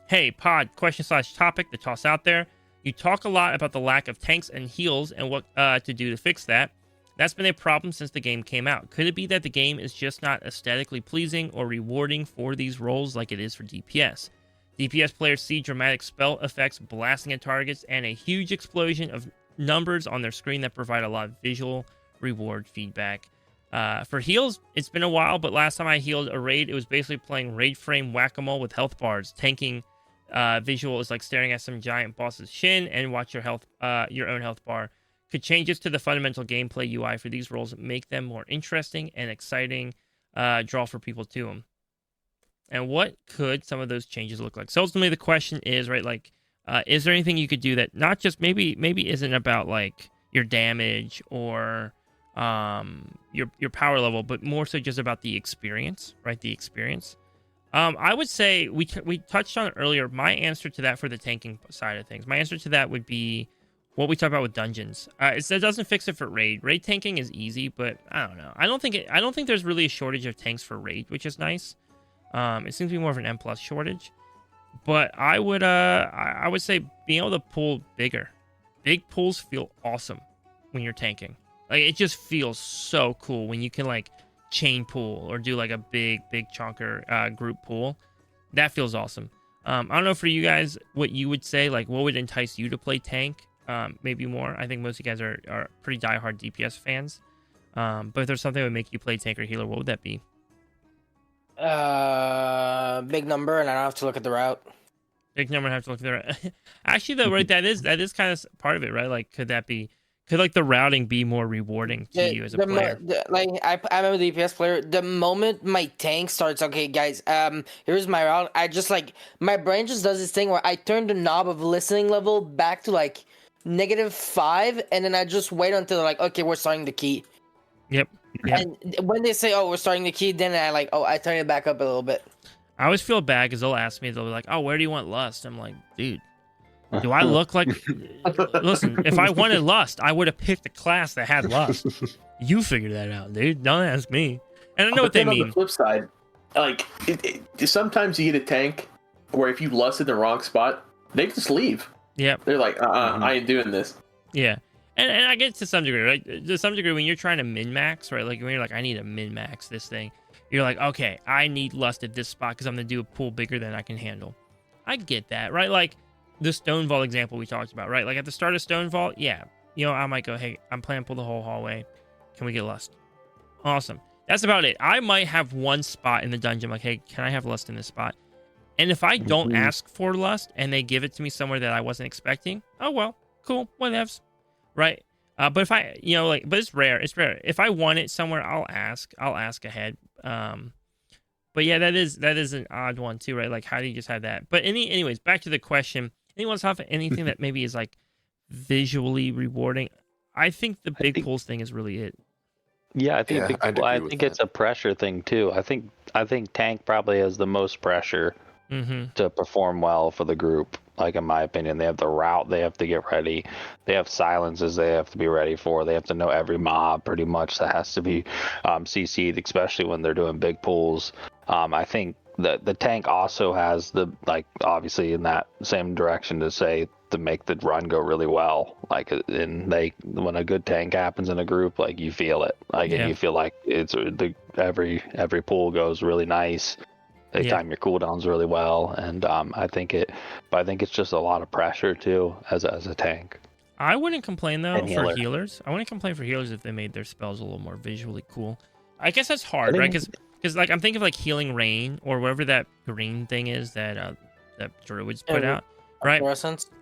hey, Pod, question/topic to toss out there. You talk a lot about the lack of tanks and heals and what to do to fix that. That's been a problem since the game came out. Could it be that the game is just not aesthetically pleasing or rewarding for these roles like it is for DPS? DPS players see dramatic spell effects blasting at targets and a huge explosion of numbers on their screen that provide a lot of visual reward feedback. For heals, it's been a while, but last time I healed a raid, it was basically playing raid frame whack-a-mole with health bars. Tanking visual is like staring at some giant boss's shin and watch your own health bar. Could changes to the fundamental gameplay UI for these roles make them more interesting and exciting draw for people to them? And what could some of those changes look like? So ultimately the question is, right, like, is there anything you could do that not just maybe isn't about like your damage or your power level, but more so just about the experience, right? The experience. I would say we touched on it earlier. My answer to that for the tanking side of things, my answer to that would be what we talked about with dungeons. It doesn't fix it for raid. Raid tanking is easy, but I don't know. I don't think there's really a shortage of tanks for raid, which is nice. It seems to be more of an M+ shortage. But I would say being able to pull bigger. Big pulls feel awesome when you're tanking. Like it just feels so cool when you can like chain pull or do like a big chunker group pull. That feels awesome. I don't know for you guys what you would say, like what would entice you to play tank maybe more. I think most of you guys are pretty diehard DPS fans. But if there's something that would make you play tank or healer, what would that be? Big number, and I don't have to look at the route. Big number, and have to look at the Actually, though, right? That is kind of part of it, right? Like, could like the routing be more rewarding to you as a player? I remember the DPS player. The moment my tank starts, okay, guys, here's my route. I just like my brain just does this thing where I turn the knob of listening level back to like -5, and then I just wait until they're like, okay, we're starting the key. Yep. And when they say, oh, we're starting the key, then I turn it back up a little bit. I always feel bad because they'll ask me, they'll be like, oh, where do you want Lust? I'm like, dude, do I look like... Listen, if I wanted Lust, I would have picked a class that had Lust. You figure that out, dude. Don't ask me. And I know what they mean. On the flip side, like, sometimes you get a tank where if you Lust in the wrong spot, they just leave. Yeah. They're like, I ain't doing this. Yeah. And I get to some degree, right? To some degree, when you're trying to min-max, right? Like, when you're like, I need to min-max this thing. You're like, okay, I need Lust at this spot because I'm going to do a pool bigger than I can handle. I get that, right? Like, the Stonevault example we talked about, right? Like, at the start of Stonevault, yeah. You know, I might go, hey, I'm planning to pull the whole hallway. Can we get Lust? Awesome. That's about it. I might have one spot in the dungeon, like, hey, can I have Lust in this spot? And if I don't ask for Lust and they give it to me somewhere that I wasn't expecting, oh, well, cool, whatevs. Right? But if I, you know, like, but it's rare. It's rare. If I want it somewhere, I'll ask ahead. But yeah, that is an odd one too, right? Like, how do you just have that? But anyways, back to the question. Anyone else have anything that maybe is like visually rewarding? I think the big pulls thing is really it. Yeah, I think it's a pressure thing too. I think tank probably has the most pressure to perform well for the group. Like, in my opinion, they have the route they have to get ready. They have silences they have to be ready for. They have to know every mob pretty much that has to be CC'd, especially when they're doing big pulls. I think that the tank also has the, like, obviously in that same direction to make the run go really well. Like, when a good tank happens in a group, like, you feel it. Like, you feel like it's every pull goes really nice. They time your cooldowns really well, and I think it's just a lot of pressure too as a tank. I wouldn't complain though for healers. I wouldn't complain for healers if they made their spells a little more visually cool. I guess that's hard, right? Because like I'm thinking of like Healing Rain or whatever that green thing is that druids put out. Right?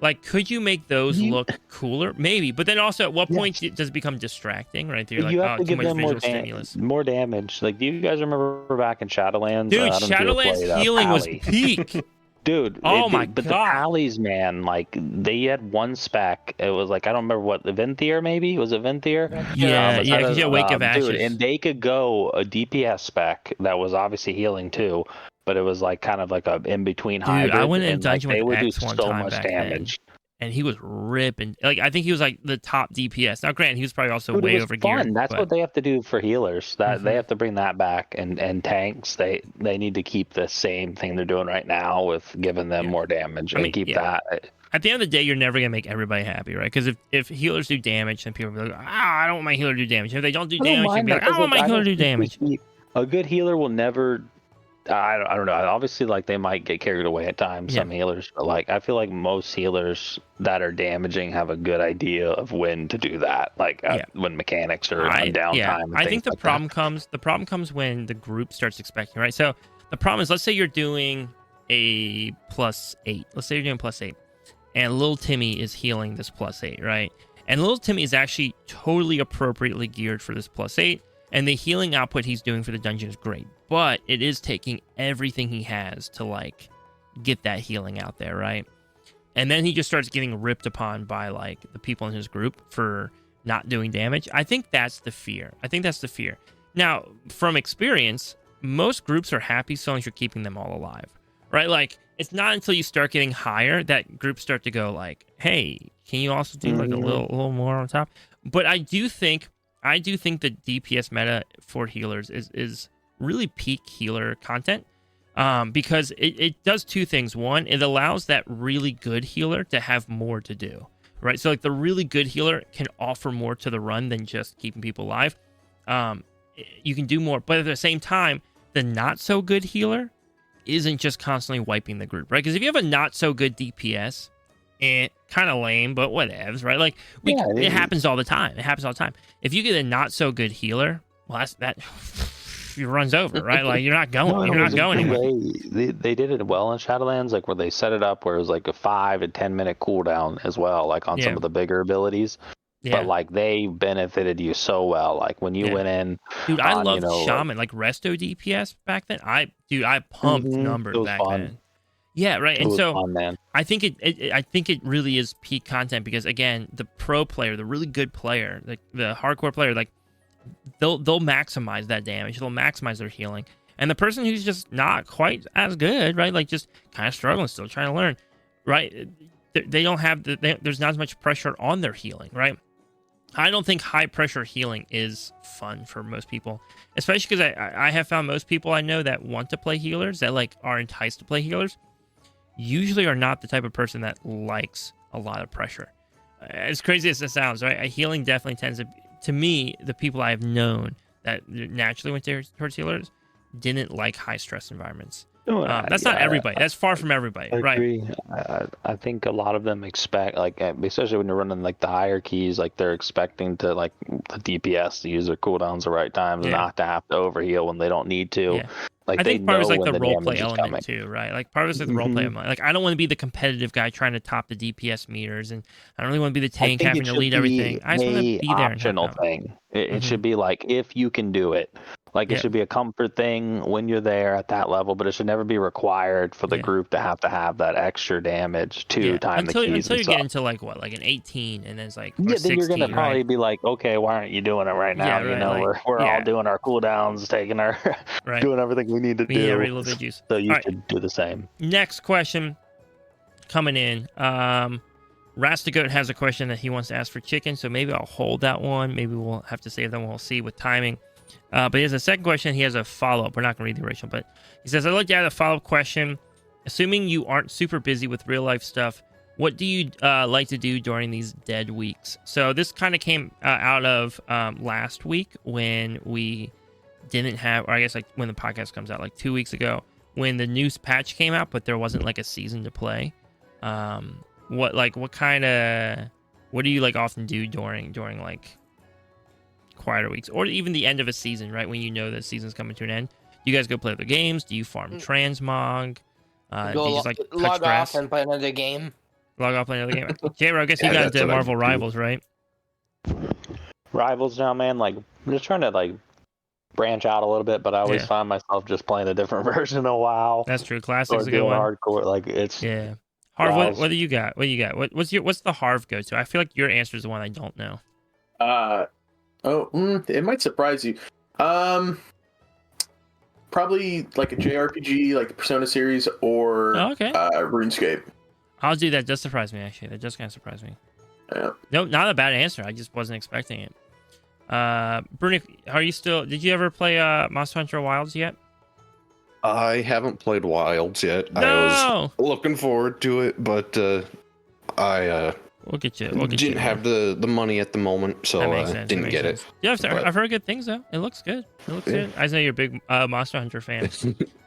Like, could you make those look cooler? Maybe, but then also, at what point does it become distracting? Right? You're like, you have to too give much them visual stimulus. More damage. Like, do you guys remember back in Shadowlands? Dude, Shadowlands healing was peak. Dude, but the alleys, man, like, they had one spec. It was like, I don't remember what, the Venthyr maybe? Was it Venthyr? Yeah, Wake of Ashes. Dude, and they could go a DPS spec that was obviously healing too. But it was like kind of like a in between hybrid. I went in dungeon like, with they would X do one so time much back damage. then, and he was ripping. Like, I think he was like the top DPS. Now, granted, he was probably also way over geared. That's what they have to do for healers. That they have to bring that back. And tanks, they need to keep the same thing they're doing right now with giving them more damage and keep that. At the end of the day, you're never gonna make everybody happy, right? Because if healers do damage, then people will be like, I don't want my healer to do damage. If they don't do damage, they'll be like, I want my healer to do damage. A good healer will never. I don't know. Obviously, like, they might get carried away at times, some healers, but like, I feel like most healers that are damaging have a good idea of when to do that. Like, when mechanics are on downtime. I think the problem comes when the group starts expecting, right? So the problem is, let's say you're doing a +8. Let's say you're doing +8, and little Timmy is healing this +8, right? And little Timmy is actually totally appropriately geared for this +8. And the healing output he's doing for the dungeon is great, but it is taking everything he has to, like, get that healing out there, right? And then he just starts getting ripped upon by, like, the people in his group for not doing damage. I think that's the fear. Now, from experience, most groups are happy so long as you're keeping them all alive, right? Like, it's not until you start getting higher that groups start to go, like, hey, can you also do, like, a little more on top? But I do think the DPS meta for healers is really peak healer content because it does two things. One, it allows that really good healer to have more to do, right? So, like, the really good healer can offer more to the run than just keeping people alive. You can do more, but at the same time, the not-so-good healer isn't just constantly wiping the group, right? Because if you have a not-so-good DPS, kind of lame, but whatevs, right? Like, it happens all the time. If you get a not so good healer, well, runs over, right? Like you're not going, you're not going anywhere. They did it well in Shadowlands, like where they set it up where it was like a 5 and 10 minute cooldown as well, like on some of the bigger abilities. Yeah. But like they benefited you so well. Like when you went in, dude, I loved Shaman, like Resto DPS back then. I pumped numbers back then. Yeah, right. And so fun, man. I think it really is peak content because again, the pro player, the really good player, like the hardcore player, like they'll maximize that damage. They'll maximize their healing. And the person who's just not quite as good, right? Like just kind of struggling, still trying to learn, right? They don't have there's not as much pressure on their healing, right? I don't think high pressure healing is fun for most people, especially because I have found most people I know that want to play healers, that like are enticed to play healers, usually are not the type of person that likes a lot of pressure. As crazy as it sounds, right? Healing definitely tends to me, the people I have known that naturally went towards healers didn't like high stress environments. That's not everybody. That's far from everybody, right? Agree. I think a lot of them expect, like, especially when you're running like the higher keys, like they're expecting to like the DPS to use their cooldowns the right times, and not to have to overheal when they don't need to. Yeah. Like I think part of it's like the roleplay element too, right? Like part of it's like the roleplay element. Like I don't want to be the competitive guy trying to top the DPS meters, and I don't really want to be the tank having to lead everything. I just want to be there. Optional thing. It should be like if you can do it. Like it should be a comfort thing when you're there at that level, but it should never be required for the group to have that extra damage to time the keys. Until you get into like what, like an 18, and then it's like then 16, you're gonna probably right? be like, okay, why aren't you doing it right now? Yeah, right, you know, like, we're all doing our cooldowns, taking our doing everything we need to do. Yeah, a little bit of juice. So you should do the same. Next question coming in. Rastagoat has a question that he wants to ask for Chicken, so maybe I'll hold that one. Maybe we'll have to save that one. We'll see with timing. But he has a second question. He has a follow-up. We're not going to read the original, but he says, I looked at a follow-up question. Assuming you aren't super busy with real-life stuff, what do you like to do during these dead weeks? So this kind of came out of last week when we didn't have, or I guess like when the podcast comes out, like 2 weeks ago, when the news patch came out, but there wasn't like a season to play. What do you like often do during like quieter weeks, or even the end of a season, right? When you know that season's coming to an end, do you guys go play other games? Do you farm transmog? Do you just like log off and play another game? Log off, play another game. J-Ro, I guess you got into Marvel Rivals, right? Rivals now, man. Like I'm just trying to like branch out a little bit, but I always find myself just playing a different version of WoW. That's true. Classic's a good one. Hardcore, like it's Harv, what do you got? What do you got? What's the Harv go to? I feel like your answer is the one I don't know. It might surprise you. Probably like a JRPG, like the Persona series, or RuneScape. I'll do that. Does surprise me, actually. That just kind of surprised me. Yeah. No, not a bad answer. I just wasn't expecting it. Bruno, did you ever play Monster Hunter Wilds yet? I haven't played Wilds yet. No! I was looking forward to it, but I We'll get you. Didn't have the money at the moment, so didn't get it. Yeah, I've heard good things though. It looks good. Good. I know you're a big Monster Hunter fan.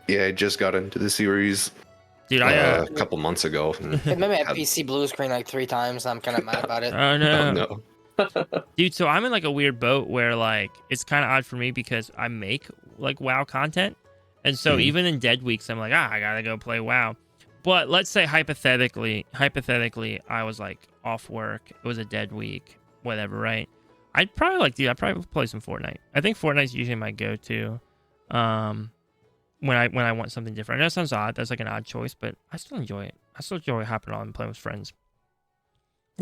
Yeah, I just got into the series, dude. A couple months ago. It made me have PC blue screen like 3 times. I'm kind of mad about it. Oh no. No. Dude, so I'm in like a weird boat where like it's kind of odd for me because I make like WoW content, and so even in dead weeks, I'm like, I gotta go play WoW. But let's say hypothetically, I was like off work. It was a dead week, whatever, right? I'd probably play some Fortnite. I think Fortnite's usually my go-to when I want something different. I know that sounds odd. That's like an odd choice, but I still enjoy it. I still enjoy hopping on and playing with friends.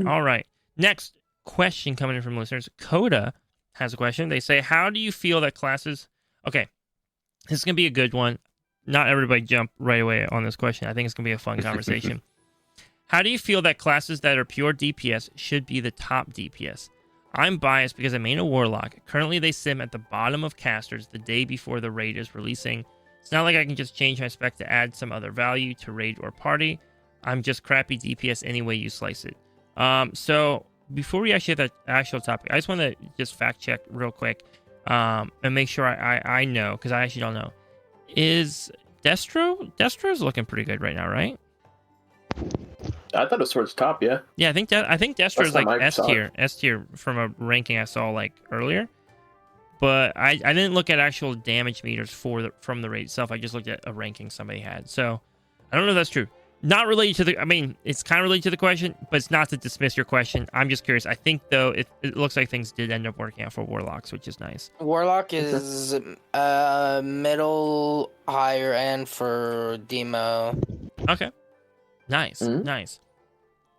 All right. Next question coming in from listeners. Coda has a question. They say, how do you feel that classes... Okay, this is going to be a good one. Not everybody jump right away on this question. I think it's going to be a fun conversation. How do you feel that classes that are pure DPS should be the top DPS? I'm biased because I main a Warlock. Currently, they sim at the bottom of casters the day before the raid is releasing. It's not like I can just change my spec to add some other value to raid or party. I'm just crappy DPS any way you slice it. So before we actually hit the actual topic, I just want to just fact check real quick and make sure I know, because I actually don't know. Is Destro's looking pretty good right now, right? I thought it was towards the top, yeah. Yeah, I think Destro is like S tier from a ranking I saw like earlier. but I didn't look at actual damage meters from the raid itself. I just looked at a ranking somebody had. So I don't know if that's true. Not related to the, I mean, it's kind of related to the question, but it's not to dismiss your question. I'm just curious. I think, though, it looks like things did end up working out for Warlocks, which is nice. Warlock is middle, higher end for demo. Okay. Nice. Nice.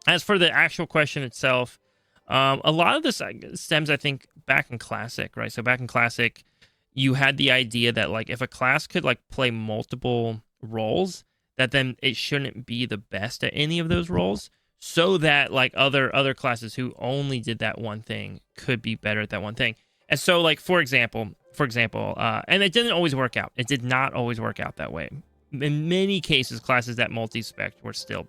As for the actual question itself, a lot of this stems, I think, back in Classic, right? So back in Classic, you had the idea that, like, if a class could, like, play multiple roles, that then it shouldn't be the best at any of those roles, so that like other classes who only did that one thing could be better at that one thing. And so, like, for example, and it didn't always work out. It did not always work out that way. In many cases, classes that multi-spec were still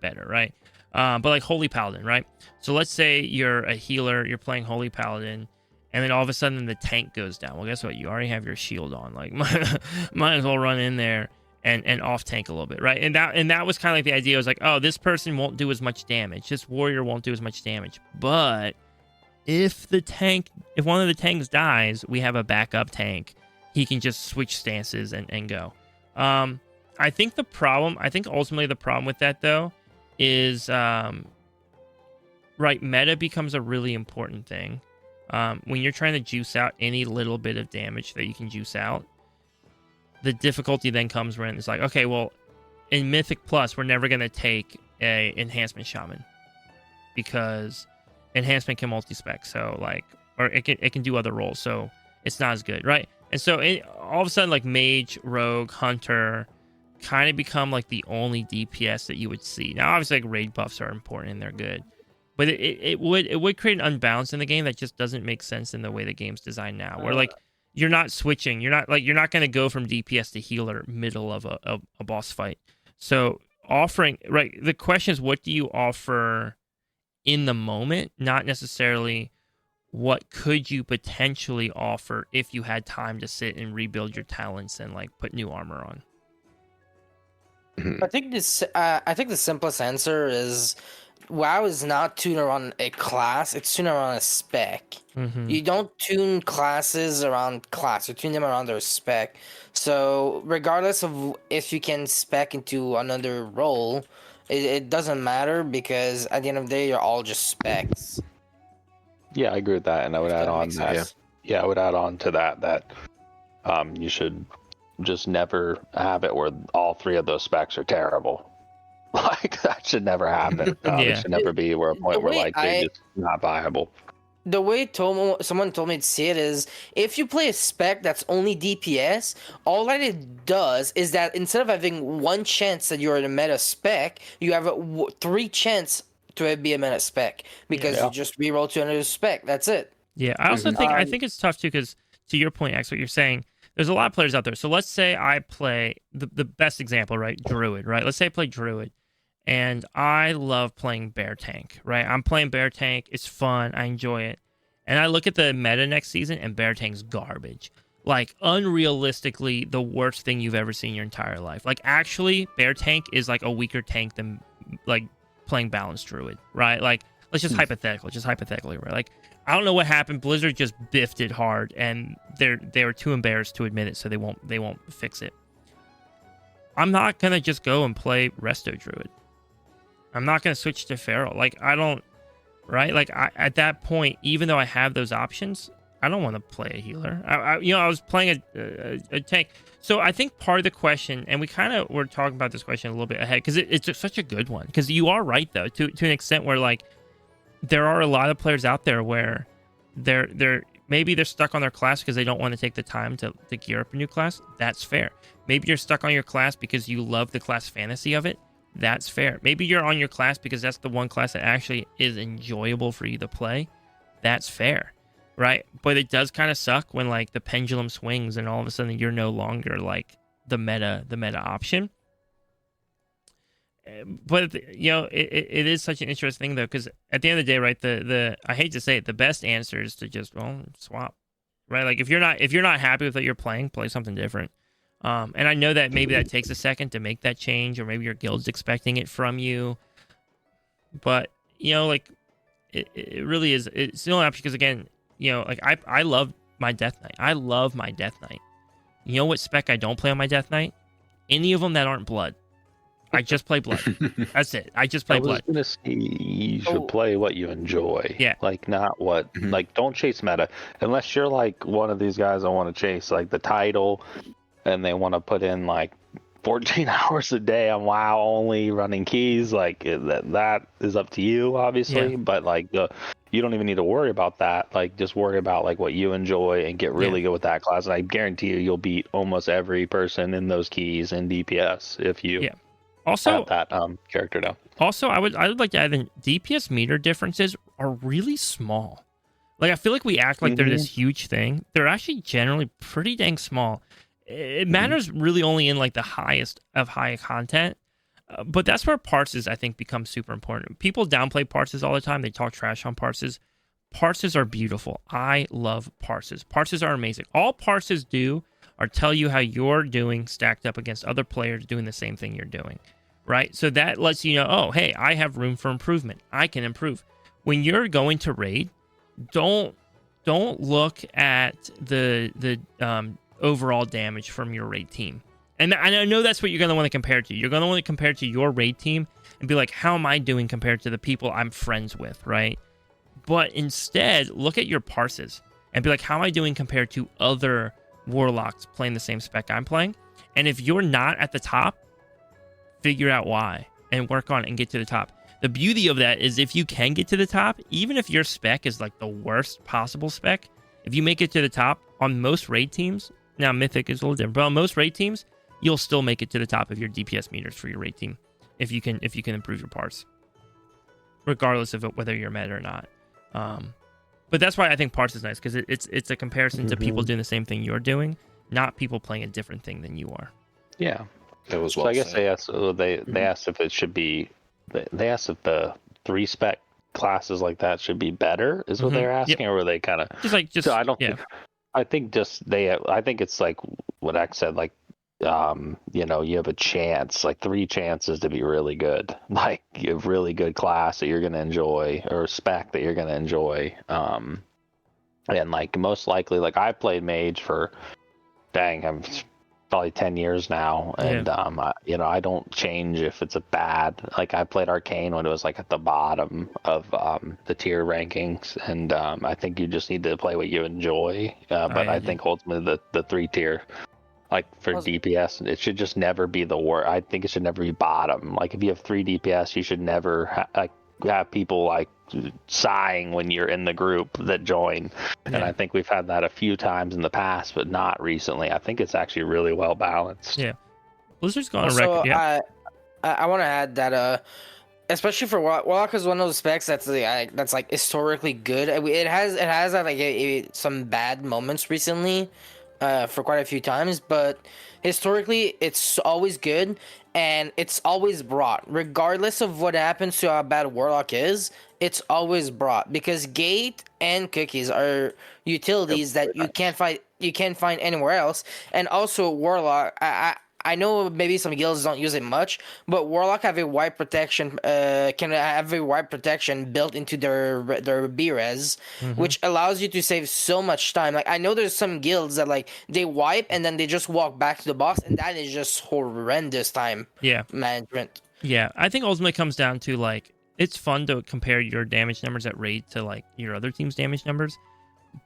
better, right? But like Holy Paladin, right? So let's say you're a healer, you're playing Holy Paladin, and then all of a sudden the tank goes down. Well, guess what? You already have your shield on. Like, might as well run in there and off tank a little bit, right? And that was kind of like the idea. It was like, oh, this person won't do as much damage. This warrior won't do as much damage. But if one of the tanks dies, we have a backup tank. He can just switch stances and go. I think ultimately the problem with that, though, is right, meta becomes a really important thing. When you're trying to juice out any little bit of damage that you can juice out, the difficulty then comes when it's like, okay, well, in Mythic Plus, we're never going to take a Enhancement Shaman because Enhancement can multi-spec, so like, or it can do other roles, so it's not as good, right? And so all of a sudden, like, Mage, Rogue, Hunter kind of become like the only DPS that you would see. Now, obviously, like, raid buffs are important and they're good, but it would create an unbalance in the game that just doesn't make sense in the way the game's designed now, where like, you're not switching. You're not going to go from DPS to healer middle of a boss fight. So the question is, what do you offer in the moment? Not necessarily what could you potentially offer if you had time to sit and rebuild your talents and like put new armor on. I think the simplest answer is WoW is not tuned around a class, it's tuned around a spec. Mm-hmm. You don't tune classes around class, you tune them around their spec. So regardless of if you can spec into another role, it doesn't matter, because at the end of the day, you're all just specs. Yeah, I agree with that, and I would add on that. Yeah, I would add on to that you should just never have it where all three of those specs are terrible. Like, that should never happen. It should never be where a point where like they're just not viable. The way someone told me to see it is, if you play a spec that's only DPS, all that it does is that instead of having one chance that you're in a meta spec, you have 3 chance to be a meta spec, because you just reroll to another spec. That's it. Yeah, I also think it's tough too, because to your point, X, what you're saying, there's a lot of players out there. So let's say I play the best example, right? Druid, right? Let's say I play Druid. And I love playing Bear Tank, right? I'm playing Bear Tank. It's fun. I enjoy it. And I look at the meta next season, and Bear Tank's garbage. Like, unrealistically, the worst thing you've ever seen in your entire life. Like, actually, Bear Tank is, like, a weaker tank than, like, playing Balanced Druid, right? Like, let's just hypothetically, right? Like, I don't know what happened. Blizzard just biffed it hard, and they were too embarrassed to admit it, so they won't fix it. I'm not going to just go and play Resto Druid. I'm not going to switch to Feral. Like, I don't, right? Like, at that point, even though I have those options, I don't want to play a healer. I was playing a tank. So I think part of the question, and we kind of were talking about this question a little bit ahead, because it's just such a good one. Because you are right, though, to an extent where, like, there are a lot of players out there where maybe they're stuck on their class because they don't want to take the time to gear up a new class. That's fair. Maybe you're stuck on your class because you love the class fantasy of it. That's fair. Maybe you're on your class because that's the one class that actually is enjoyable for you to play. That's fair, right? But it does kind of suck when, like, the pendulum swings and all of a sudden you're no longer, like, the meta option. But it is such an interesting thing, though, because at the end of the day, right? The I hate to say it, the best answer is to just swap, right? Like, if you're not happy with what you're playing, play something different. And I know that maybe that takes a second to make that change, or maybe your guild's expecting it from you. But, like, it really is. It's the only option, because, again, like, I love my Death Knight. I love my Death Knight. You know what spec I don't play on my Death Knight? Any of them that aren't blood. I just play blood. That's it. I just play blood. I was gonna say you should play what you enjoy. Yeah. Like not what like don't chase meta. Unless you're like one of these guys that want to chase like the title and they want to put in like 14 hours a day on WoW only running keys, like that is up to you obviously. Yeah. But like you don't even need to worry about that. Like just worry about like what you enjoy and get really good with that class. And I guarantee you'll beat almost every person in those keys in DPS if you also have that character down. Also, I would like to add in DPS meter differences are really small. Like I feel like we act like they're this huge thing. They're actually generally pretty dang small. It matters really only in like the highest of high content. But that's where parses, I think, become super important. People downplay parses all the time. They talk trash on parses. Parses are beautiful. I love parses. Parses are amazing. All parses do are tell you how you're doing stacked up against other players doing the same thing you're doing, right? So that lets you know, oh, hey, I have room for improvement. I can improve. When you're going to raid, don't look at the overall damage from your raid team. And I know that's what you're going to want to compare to. You're going to want to compare to your raid team and be like, how am I doing compared to the people I'm friends with, right? But instead, look at your parses and be like, how am I doing compared to other warlocks playing the same spec I'm playing? And if you're not at the top, figure out why and work on it and get to the top. The beauty of that is if you can get to the top, even if your spec is like the worst possible spec, if you make it to the top on most raid teams, now Mythic is a little different, but on most raid teams, you'll still make it to the top of your DPS meters for your raid team if you can improve your parse, regardless of whether you're meta or not. But that's why I think parse is nice, because it's a comparison to people doing the same thing you're doing, not people playing a different thing than you are. Yeah, that was well so I guess said. they asked if it should be. They asked if the 3 spec classes like that should be better. Is what they're asking, or were they kind of just? So I don't. Yeah. I think I think it's like what X said. Like, you have a chance, like 3 chances to be really good. Like you have really good class that you're gonna enjoy, or spec that you're gonna enjoy. And like most likely, like I played mage for, I'm probably 10 years now, and I don't change if it's a bad. Like I played arcane when it was like at the bottom of the tier rankings, and I think you just need to play what you enjoy. But I think ultimately the 3 tier, like for DPS, it should just never be the worst. I think it should never be bottom. Like if you have 3 DPS, you should never have people like sighing when you're in the group that join. And I think we've had that a few times in the past, but not recently. I think it's actually really well balanced. Yeah, Blizzard's gone on record. Yeah, I want to add that especially for Warlock is one of those specs that's like historically good. It has had like some bad moments recently, for quite a few times, but historically it's always good. And it's always brought, regardless of what happens to how bad Warlock is. It's always brought, because Gate and Cookies are utilities that you can't find anywhere else. And also Warlock, I know maybe some guilds don't use it much, but Warlock have a wipe protection. Can have a wipe protection built into their B-res, which allows you to save so much time. Like I know there's some guilds that like they wipe and then they just walk back to the boss, and that is just horrendous time management. Yeah, I think ultimately it comes down to like it's fun to compare your damage numbers at raid to like your other team's damage numbers.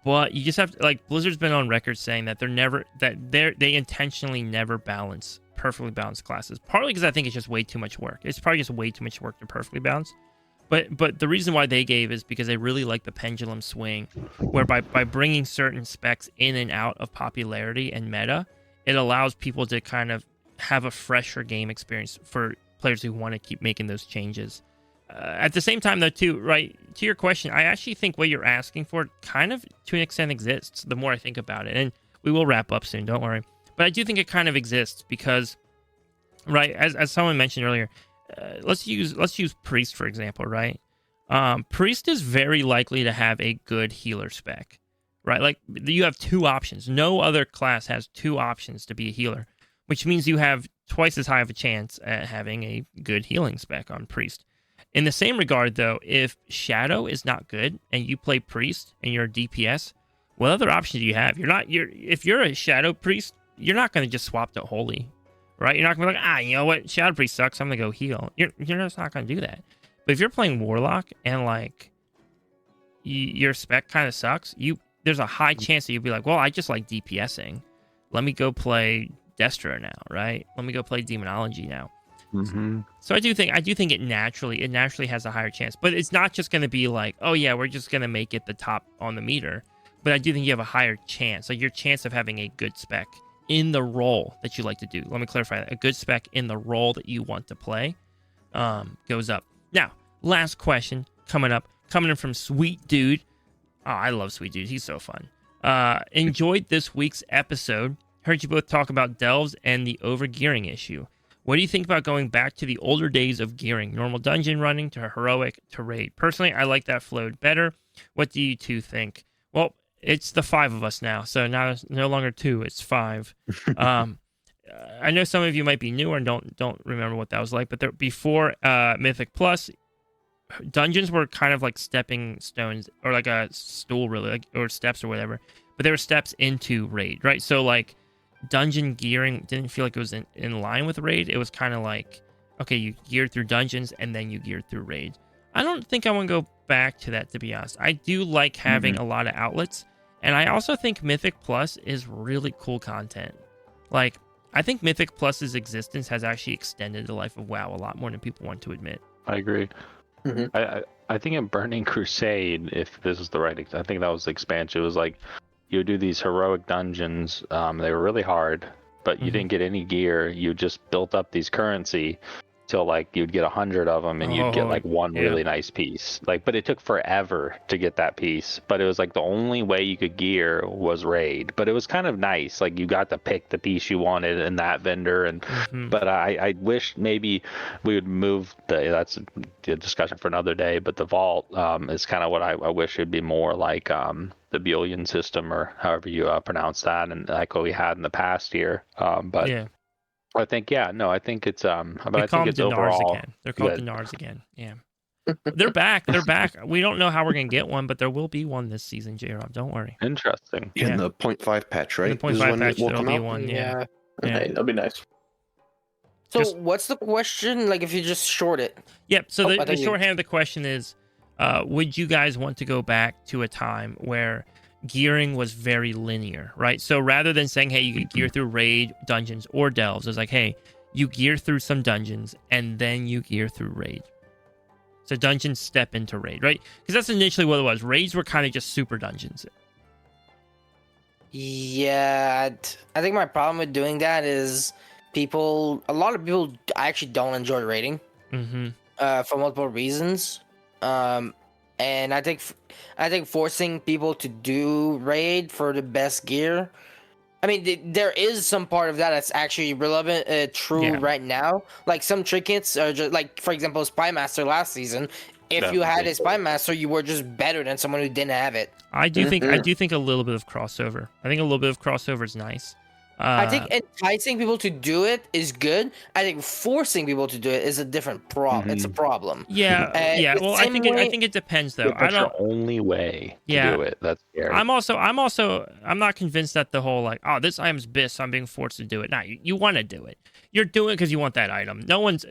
But you just have to, like, Blizzard's been on record saying that they intentionally never balance perfectly balanced classes. Partly because I think it's just way too much work. It's probably just way too much work to perfectly balance. But the reason why they gave is because they really like the pendulum swing, where by bringing certain specs in and out of popularity and meta, it allows people to kind of have a fresher game experience for players who want to keep making those changes. At the same time, though, too, right, to your question, I actually think what you're asking for kind of, to an extent, exists the more I think about it. And we will wrap up soon, don't worry. But I do think it kind of exists because, right, as someone mentioned earlier, let's use Priest, for example, right? Priest is very likely to have a good healer spec, right? Like, you have 2 options. No other class has 2 options to be a healer, which means you have twice as high of a chance at having a good healing spec on Priest. In the same regard, though, if Shadow is not good and you play Priest and you're a DPS, what other options do you have? If you're a Shadow Priest, you're not going to just swap to Holy, right? You're not going to be like, you know what, Shadow Priest sucks, I'm going to go heal. You're just not going to do that. But if you're playing Warlock and like your spec kind of sucks, there's a high chance that you'll be like, well, I just like DPSing. Let me go play Destro now, right? Let me go play Demonology now. Mm-hmm. So I do think it naturally has a higher chance, but it's not just going to be like, oh yeah, we're just going to make it the top on the meter. But I do think you have a higher chance, like your chance of having a good spec in the role that you like to do. Let me clarify that. A good spec in the role that you want to play goes up. Now, last question coming in from Sweet Dude. Oh, I love Sweet Dude. He's so fun. Enjoyed this week's episode. Heard you both talk about delves and the overgearing issue. What do you think about going back to the older days of gearing? Normal dungeon running to heroic to raid. Personally, I like that flowed better. What do you two think? Well, it's the 5 of us now, so now it's no longer 2, it's 5. I know some of you might be newer and don't remember what that was like, but before Mythic Plus, dungeons were kind of like stepping stones, or like a stool, really, like, or steps or whatever. But there were steps into raid, right? So like dungeon gearing didn't feel like it was in line with raid. It was kind of like, okay, you geared through dungeons and then you geared through raid. I don't think I want to go back to that, to be honest. I do like having a lot of outlets, and I also think Mythic Plus is really cool content. Like, I think Mythic Plus's existence has actually extended the life of WoW a lot more than people want to admit. I agree. I think in Burning Crusade, if this is the right, I think that was the expansion. It was like you would do these heroic dungeons. They were really hard, but you didn't get any gear. You just built up these currency till like you'd get 100 of them, and you'd get like one really nice piece. Like, but it took forever to get that piece. But it was like the only way you could gear was raid. But it was kind of nice. Like you got to pick the piece you wanted in that vendor. And but I wish maybe we would move that's a discussion for another day. But the vault is kind of what I wish it'd be more like the Bullion system, or however you pronounce that, and like what we had in the past year. But yeah. I think I think it's but I think it's overall again. They're called Dinars again. Yeah. They're back. We don't know how we're gonna get one, but there will be one this season, J-Rob. Don't worry. Interesting. In the 0.5 patch, right? In the 0.5 patch, there'll be one. Yeah. Hey, that'll be nice. So what's the question? Like, if you just short it? Yep. So the shorthand of the question is, would you guys want to go back to a time where gearing was very linear, right? So rather than saying, hey, you could gear through raid, dungeons, or delves, it's like, hey, you gear through some dungeons and then you gear through raid. So dungeons step into raid, right? Because that's initially what it was. Raids were kind of just super dungeons. Yeah, I think my problem with doing that is a lot of people actually don't enjoy raiding for multiple reasons. And I think forcing people to do raid for the best gear, I mean, there is some part of that that's actually relevant, true right now. Like some trinkets are just like, for example, Spy Master last season. If you had a Spy Master, you were just better than someone who didn't have it. I do think a little bit of crossover. I think a little bit of crossover is nice. I think enticing people to do it is good. I think forcing people to do it is a different problem. It's a problem. Yeah, Well, I think it depends though. That's your only way to do it. That's scary. I'm not convinced that the whole like, oh, this item's BIS, so I'm being forced to do it. Nah, you want to do it. You're doing it because you want that item. No one's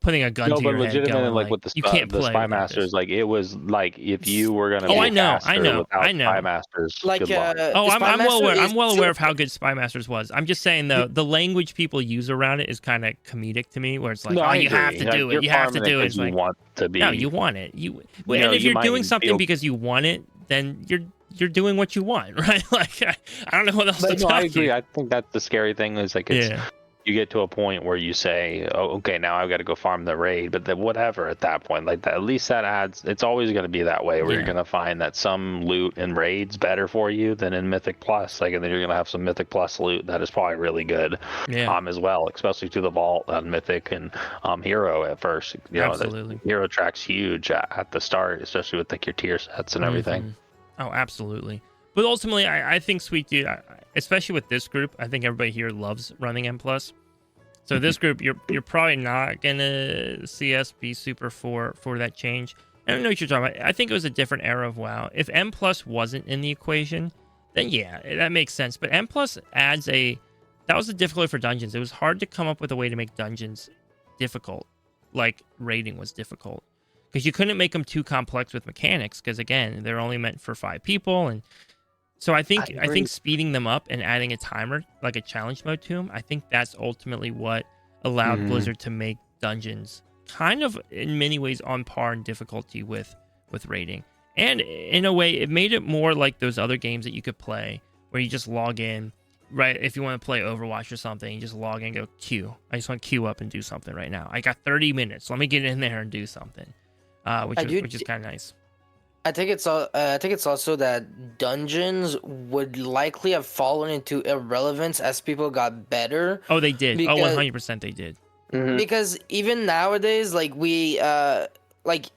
putting a gun to your head going, like with the you can't play Spy Masters, like it was like if you were gonna I know. Spy Masters, like I'm well aware of how good Spy Masters was. I'm just saying though, the language people use around it is kind of comedic to me, where it's like, you have to do it. You have to do it. It's like, want to be. No, you want it. And if you're doing something because you want it, then you're doing what you want, right? Like I don't know what else to tell you. I agree. I think that's the scary thing is like you get to a point where you say, oh, okay, now I've got to go farm the raid, but then whatever at that point, like that, at least that adds, it's always going to be that way where you're going to find that some loot in raids better for you than in Mythic Plus. Like, and then you're going to have some Mythic Plus loot that is probably really good as well, especially through the vault on Mythic and Hero at first. Absolutely. The Hero track's huge at the start, especially with like your tier sets and everything. Oh, absolutely. But ultimately, I think Sweet Dude, especially with this group, I think everybody here loves running M+. So this group, you're probably not going to see us be super for that change. I don't know what you're talking about. I think it was a different era of WoW. If M Plus wasn't in the equation, then yeah, that makes sense. But M Plus adds that was the difficulty for dungeons. It was hard to come up with a way to make dungeons difficult, like raiding was difficult, because you couldn't make them too complex with mechanics. Because again, they're only meant for 5 people, and so I think speeding them up and adding a timer, like a challenge mode to them, I think that's ultimately what allowed Blizzard to make dungeons kind of in many ways on par in difficulty with raiding. And in a way, it made it more like those other games that you could play where you just log in, right? If you want to play Overwatch or something, you just log in and go queue. I just want to queue up and do something right now. I got 30 minutes. Let me get in there and do something, which is kind of nice. I think it's also that dungeons would likely have fallen into irrelevance as people got better. Oh, they did. 100% they did. Because even nowadays, like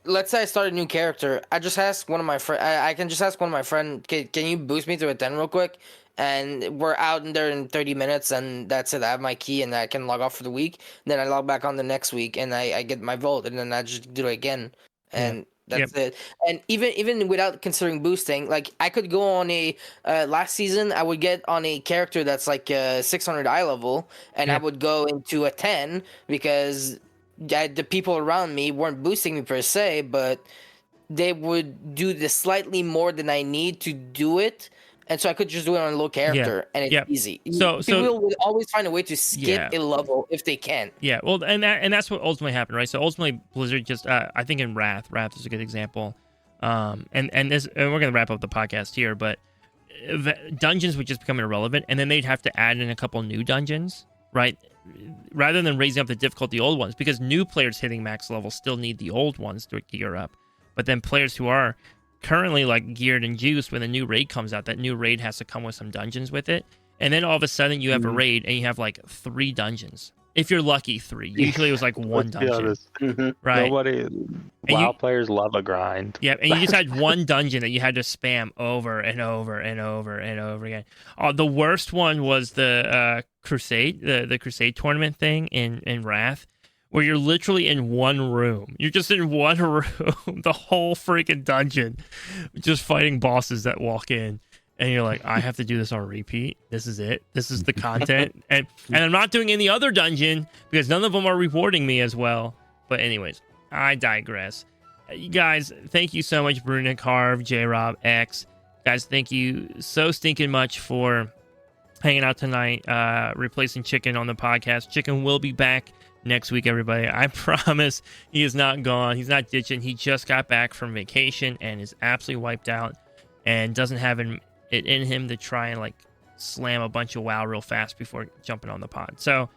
let's say I start a new character, I just ask one of my friends. I can just ask one of my friends, can you boost me to a 10 real quick? And we're out in there in 30 minutes, and that's it. I have my key, and I can log off for the week. Then I log back on the next week, and I get my vault, and then I just do it again, and that's it. And even without considering boosting, like I could go on a last season, I would get on a character that's like 600 eye level, and I would go into a 10 because the people around me weren't boosting me per se, but they would do the slightly more than I need to do it. And so I could just do it on a low character, and it's easy. So people will always find a way to skip a level if they can. Yeah, well, and that's what ultimately happened, right? So ultimately, Blizzard just, I think in Wrath is a good example. And we're gonna wrap up the podcast here, but dungeons would just become irrelevant, and then they'd have to add in a couple new dungeons, right? Rather than raising up the difficulty old ones, because new players hitting max level still need the old ones to gear up, but then players who are currently like geared and juiced, when a new raid comes out, that new raid has to come with some dungeons with it, and then all of a sudden you have a raid and you have like 3 dungeons, if you're lucky. 3 usually it was like 1 dungeon, right? Players love a grind. Yeah, and you just had 1 dungeon that you had to spam over and over and over and over again. The worst one was the Crusade, the Crusade tournament thing in Wrath, where you're literally in one room. You're just in one room, the whole freaking dungeon, just fighting bosses that walk in. And you're like, I have to do this on repeat. This is it. This is the content. And I'm not doing any other dungeon because none of them are rewarding me as well. But anyways, I digress. You guys, thank you so much, Bruna, Carve, J-Rob, X. Guys, thank you so stinking much for hanging out tonight, replacing Chicken on the podcast. Chicken will be back next week, everybody. I promise he is not gone. He's not ditching. He just got back from vacation and is absolutely wiped out and doesn't have it in him to try and like slam a bunch of WoW real fast before jumping on the pod. So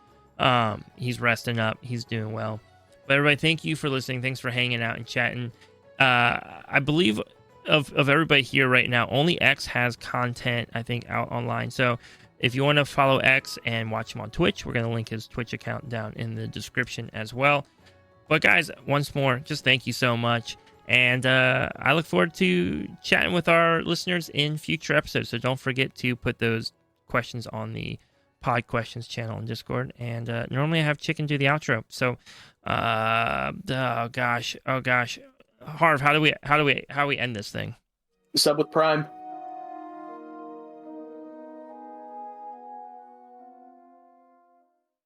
he's resting up. He's doing well. But everybody, thank you for listening. Thanks for hanging out and chatting. I believe of everybody here right now, only X has content, I think, out online. So if you want to follow X and watch him on Twitch, we're going to link his Twitch account down in the description as well. But guys, once more, just thank you so much. And I look forward to chatting with our listeners in future episodes. So don't forget to put those questions on the Pod Questions channel in Discord. And normally I have Chicken do the outro. So, oh gosh. Harv, how do we end this thing? Sub with Prime.